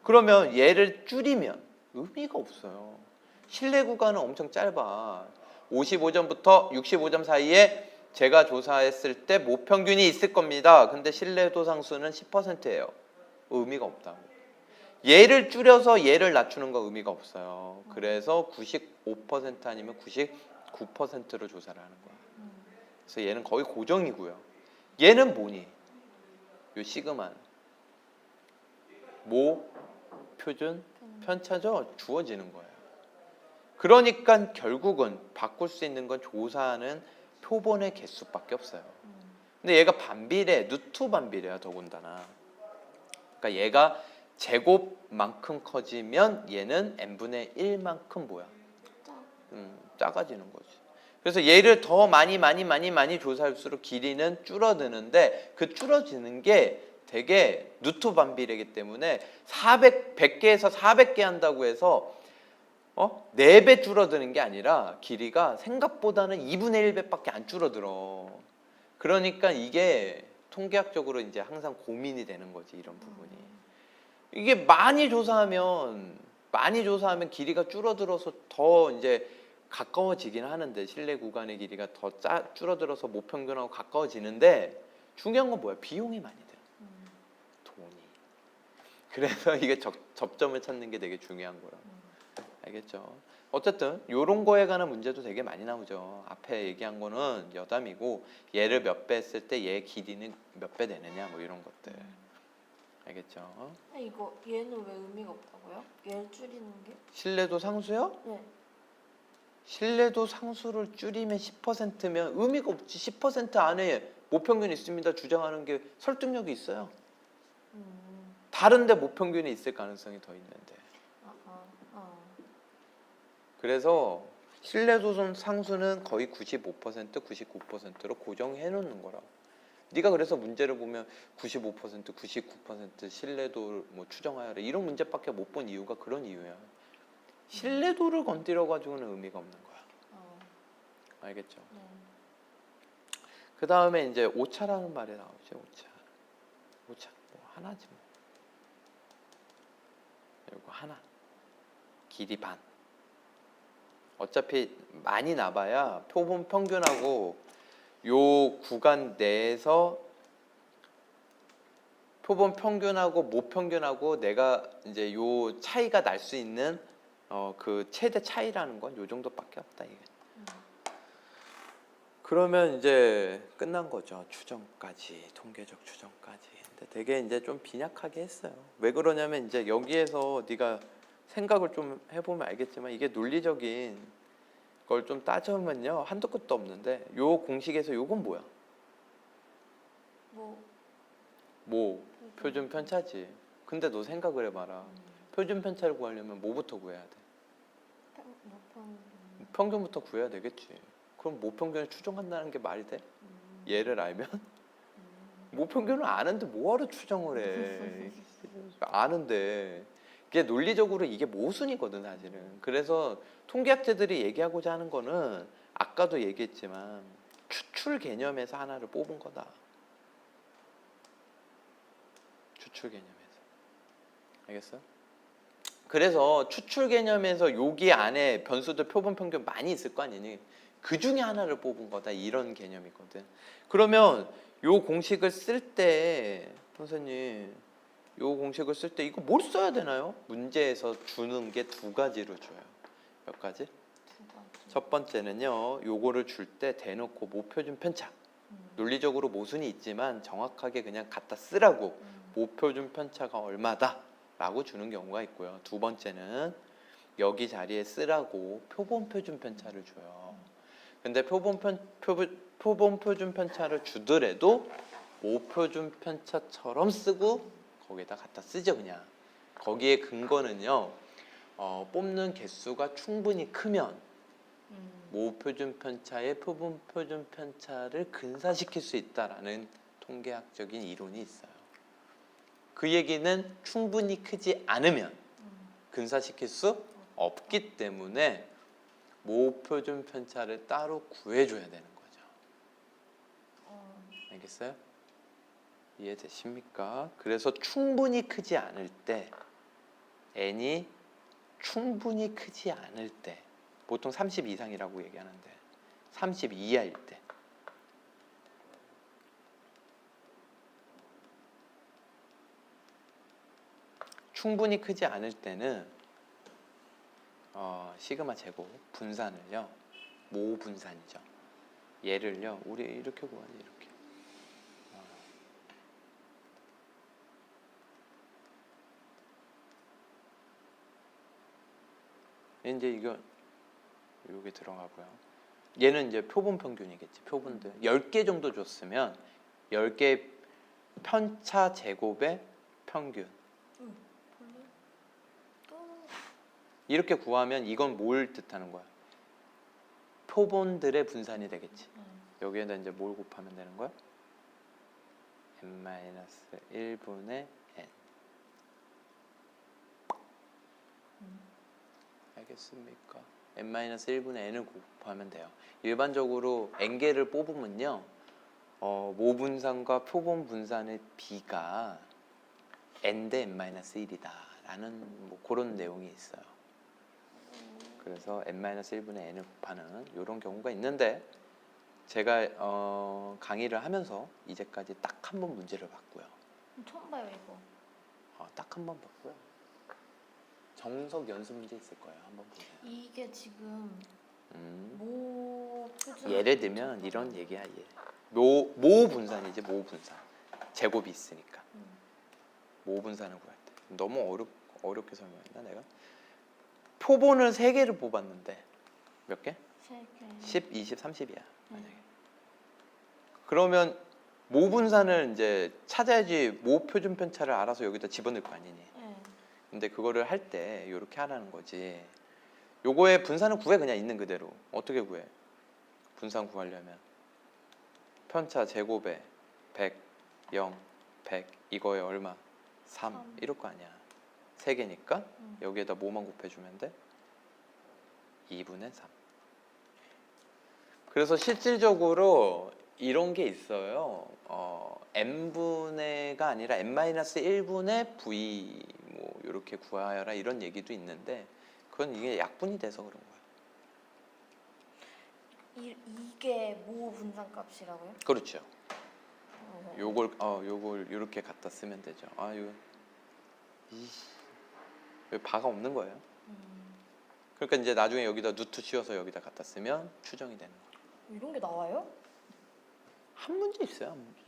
Speaker 3: 그러면 얘를 줄이면 의미가 없어요. 신뢰 구간은 엄청 짧아. 55점부터 65점 사이에 제가 조사했을 때 모평균이 있을 겁니다. 근데 신뢰도 상수는 10%예요. 의미가 없다고. 얘를 줄여서 얘를 낮추는 거 의미가 없어요. 그래서 95% 아니면 99%로 조사를 하는 거야. 그래서 얘는 거의 고정이고요. 얘는 뭐니? 요 시그마는 모, 표준, 편차죠? 주어지는 거예요. 그러니까 결국은 바꿀 수 있는 건 조사하는 표본의 개수밖에 없어요. 근데 얘가 반비례, 누트 반비례야 더군다나. 그러니까 얘가 제곱만큼 커지면 얘는 n분의 1만큼 뭐야? 작아지는 거지. 그래서 얘를 더 많이 조사할수록 길이는 줄어드는데 그 줄어지는 게 되게 누투반비례이기 때문에 100개에서 400개 한다고 해서 4배 줄어드는 게 아니라 길이가 생각보다는 2분의 1배밖에 안 줄어들어. 그러니까 이게 통계학적으로 이제 항상 고민이 되는 거지, 이런 부분이. 이게 많이 조사하면 길이가 줄어들어서 더 이제 가까워지긴 하는데, 실내 구간의 길이가 더 줄어들어서 모평균하고 가까워지는데, 중요한 건 뭐야? 비용이 많이 들어. 돈이. 그래서 이게 접점을 찾는 게 되게 중요한 거라고. 알겠죠? 어쨌든 이런 거에 관한 문제도 되게 많이 나오죠. 앞에 얘기한 거는 여담이고, 얘를 몇 배 했을 때 얘 길이는 몇 배 되느냐, 뭐 이런 것들. 알겠죠?
Speaker 2: 이거 얘는 왜 의미가 없다고요? 얘를 줄이는 게?
Speaker 3: 신뢰도 상수요?
Speaker 2: 네.
Speaker 3: 신뢰도 상수를 줄이면 10%면 의미가 없지. 10% 안에 모평균이 있습니다 주장하는 게 설득력이 있어요. 다른데 모평균이 있을 가능성이 더 있는데. 그래서 신뢰도 상수는 거의 95%, 99%로 고정해 놓는 거라고. 네가 그래서 문제를 보면 95%, 99% 신뢰도를 뭐 추정하여라 이런 문제밖에 못 본 이유가 그런 이유야. 신뢰도를 건드려 가지고는 의미가 없는 거야. 알겠죠?
Speaker 2: 네.
Speaker 3: 그 다음에 이제 오차라는 말이 나오죠. 오차 뭐 하나지 뭐. 그리고 하나 길이 반. 어차피 많이 나봐야 표본 평균하고 요 구간 내에서 표본 평균하고 모평균하고 내가 이제 요 차이가 날 수 있는 그 최대 차이라는 건 요 정도밖에 없다 이게. 그러면 이제 끝난 거죠. 추정까지, 통계적 추정까지. 근데 되게 이제 좀 빈약하게 했어요. 왜 그러냐면 이제 여기에서 네가 생각을 좀 해보면 알겠지만 이게 논리적인 걸 좀 따져보면요 한도 끝도 없는데 요 공식에서 요건 뭐야? 뭐 표준 편차지. 근데 너 생각을 해봐라. 표준 편차를 구하려면 뭐부터 구해야 돼? 평균부터 구해야 되겠지. 그럼 모평균을 추정한다는 게 말이 돼? 얘를 알면? 모평균을 아는데 뭐하러 추정을 해? 아는데. 이게 논리적으로 이게 모순이거든 사실은. 그래서 통계학자들이 얘기하고자 하는 거는 아까도 얘기했지만 추출 개념에서 하나를 뽑은 거다. 추출 개념에서. 알겠어? 그래서 추출 개념에서 여기 안에 변수들 표본 평균 많이 있을 거 아니니? 그 중에 하나를 뽑은 거다. 이런 개념이거든. 그러면 요 공식을 쓸 때 선생님 요 공식을 쓸 때 이거 뭘 써야 되나요? 문제에서 주는 게 두 가지로 줘요. 몇 가지? 첫 번째는요. 요거를 줄 때 대놓고 모표준 편차. 논리적으로 모순이 있지만 정확하게 그냥 갖다 쓰라고. 모표준 편차가 얼마다 라고 주는 경우가 있고요. 두 번째는 여기 자리에 쓰라고 표본 표준 편차를 줘요. 근데 표본 표준 편차를 주더라도 모표준 편차처럼 쓰고 거기에다 갖다 쓰죠. 그냥 거기에 근거는요 뽑는 개수가 충분히 크면 모표준 편차의 표본 표준 편차를 근사시킬 수 있다라는 통계학적인 이론이 있어요. 그 얘기는 충분히 크지 않으면 근사시킬 수 없기 때문에 모표준 편차를 따로 구해줘야 되는 거죠. 알겠어요? 이해되십니까? 그래서 충분히 크지 않을 때 n이 충분히 크지 않을 때 보통 30 이상이라고 얘기하는데 30 이하일 때 충분히 크지 않을 때는 시그마 제곱 분산을요 모 분산이죠. 얘를요 우리 이렇게 구하지 이렇게. 이제 이거 여기 들어가고요. 얘는 이제 표본 평균이겠지. 표본들 10개 정도 줬으면 10개 편차 제곱의 평균. 이렇게 구하면 이건 뭘 뜻하는 거야? 표본들의 분산이 되겠지. 여기에다 이제 뭘 곱하면 되는 거야? n-1분의 n. 알겠습니까? n-1분의 n을 곱하면 돼요. 일반적으로 n개를 뽑으면요, 모분산과 표본 분산의 비가 n 대 n-1이다 라는 뭐 그런 내용이 있어요. 그래서 n-1분의 n을 곱하는 이런 경우가 있는데, 제가 강의를 하면서 이제까지 딱 한 번 문제를 봤고요.
Speaker 2: 처음 봐요 이거.
Speaker 3: 딱 한 번 봤고요. 정석 연습 문제 있을 거예요. 한번 보세요.
Speaker 2: 이게 지금
Speaker 3: 음.
Speaker 2: 뭐 표준
Speaker 3: 예를 들면 이런 얘기야. 모 분산이지, 모 분산. 제곱이 있으니까. 모 분산을 구할 때. 너무 어렵게 설명했나 내가? 표본을 3개를 뽑았는데 몇 개?
Speaker 2: 3개.
Speaker 3: 10, 20, 30이야. 만약에. 그러면 모 분산을 이제 찾아야지 모 표준 편차를 알아서 여기다 집어넣을 거 아니니.
Speaker 2: 네.
Speaker 3: 근데 그거를 할 때 이렇게 하라는 거지. 요거의 분산을 구해. 그냥 있는 그대로. 어떻게 구해? 분산 구하려면 편차 제곱에 100, 0, 100 이거에 얼마? 3 이럴 거 아니야. 3개니까 여기에다 뭐만 곱해주면 돼? 2분의 3. 그래서 실질적으로 이런 게 있어요. n분의가 아니라 n-1분의 v 뭐 이렇게 구하여라 이런 얘기도 있는데, 그건 이게 약분이 돼서 그런 거야.
Speaker 2: 이게 모 분산 값이라고요?
Speaker 3: 그렇죠. 요걸 이렇게 갖다 쓰면 되죠. 여기 바가 없는 거예요. 그러니까 이제 나중에 여기다 루트 씌워서 여기다 갖다 쓰면 추정이 되는 거예요.
Speaker 2: 이런 게 나와요?
Speaker 3: 한 문제 있어요, 한 문제.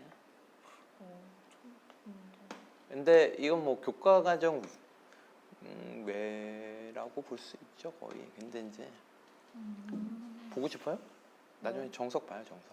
Speaker 2: 처음 듣는데.
Speaker 3: 근데 이건 뭐 교과 과정 외라고 볼 수 있죠, 거의. 근데 이제 보고 싶어요? 나중에 정석 봐요, 정석.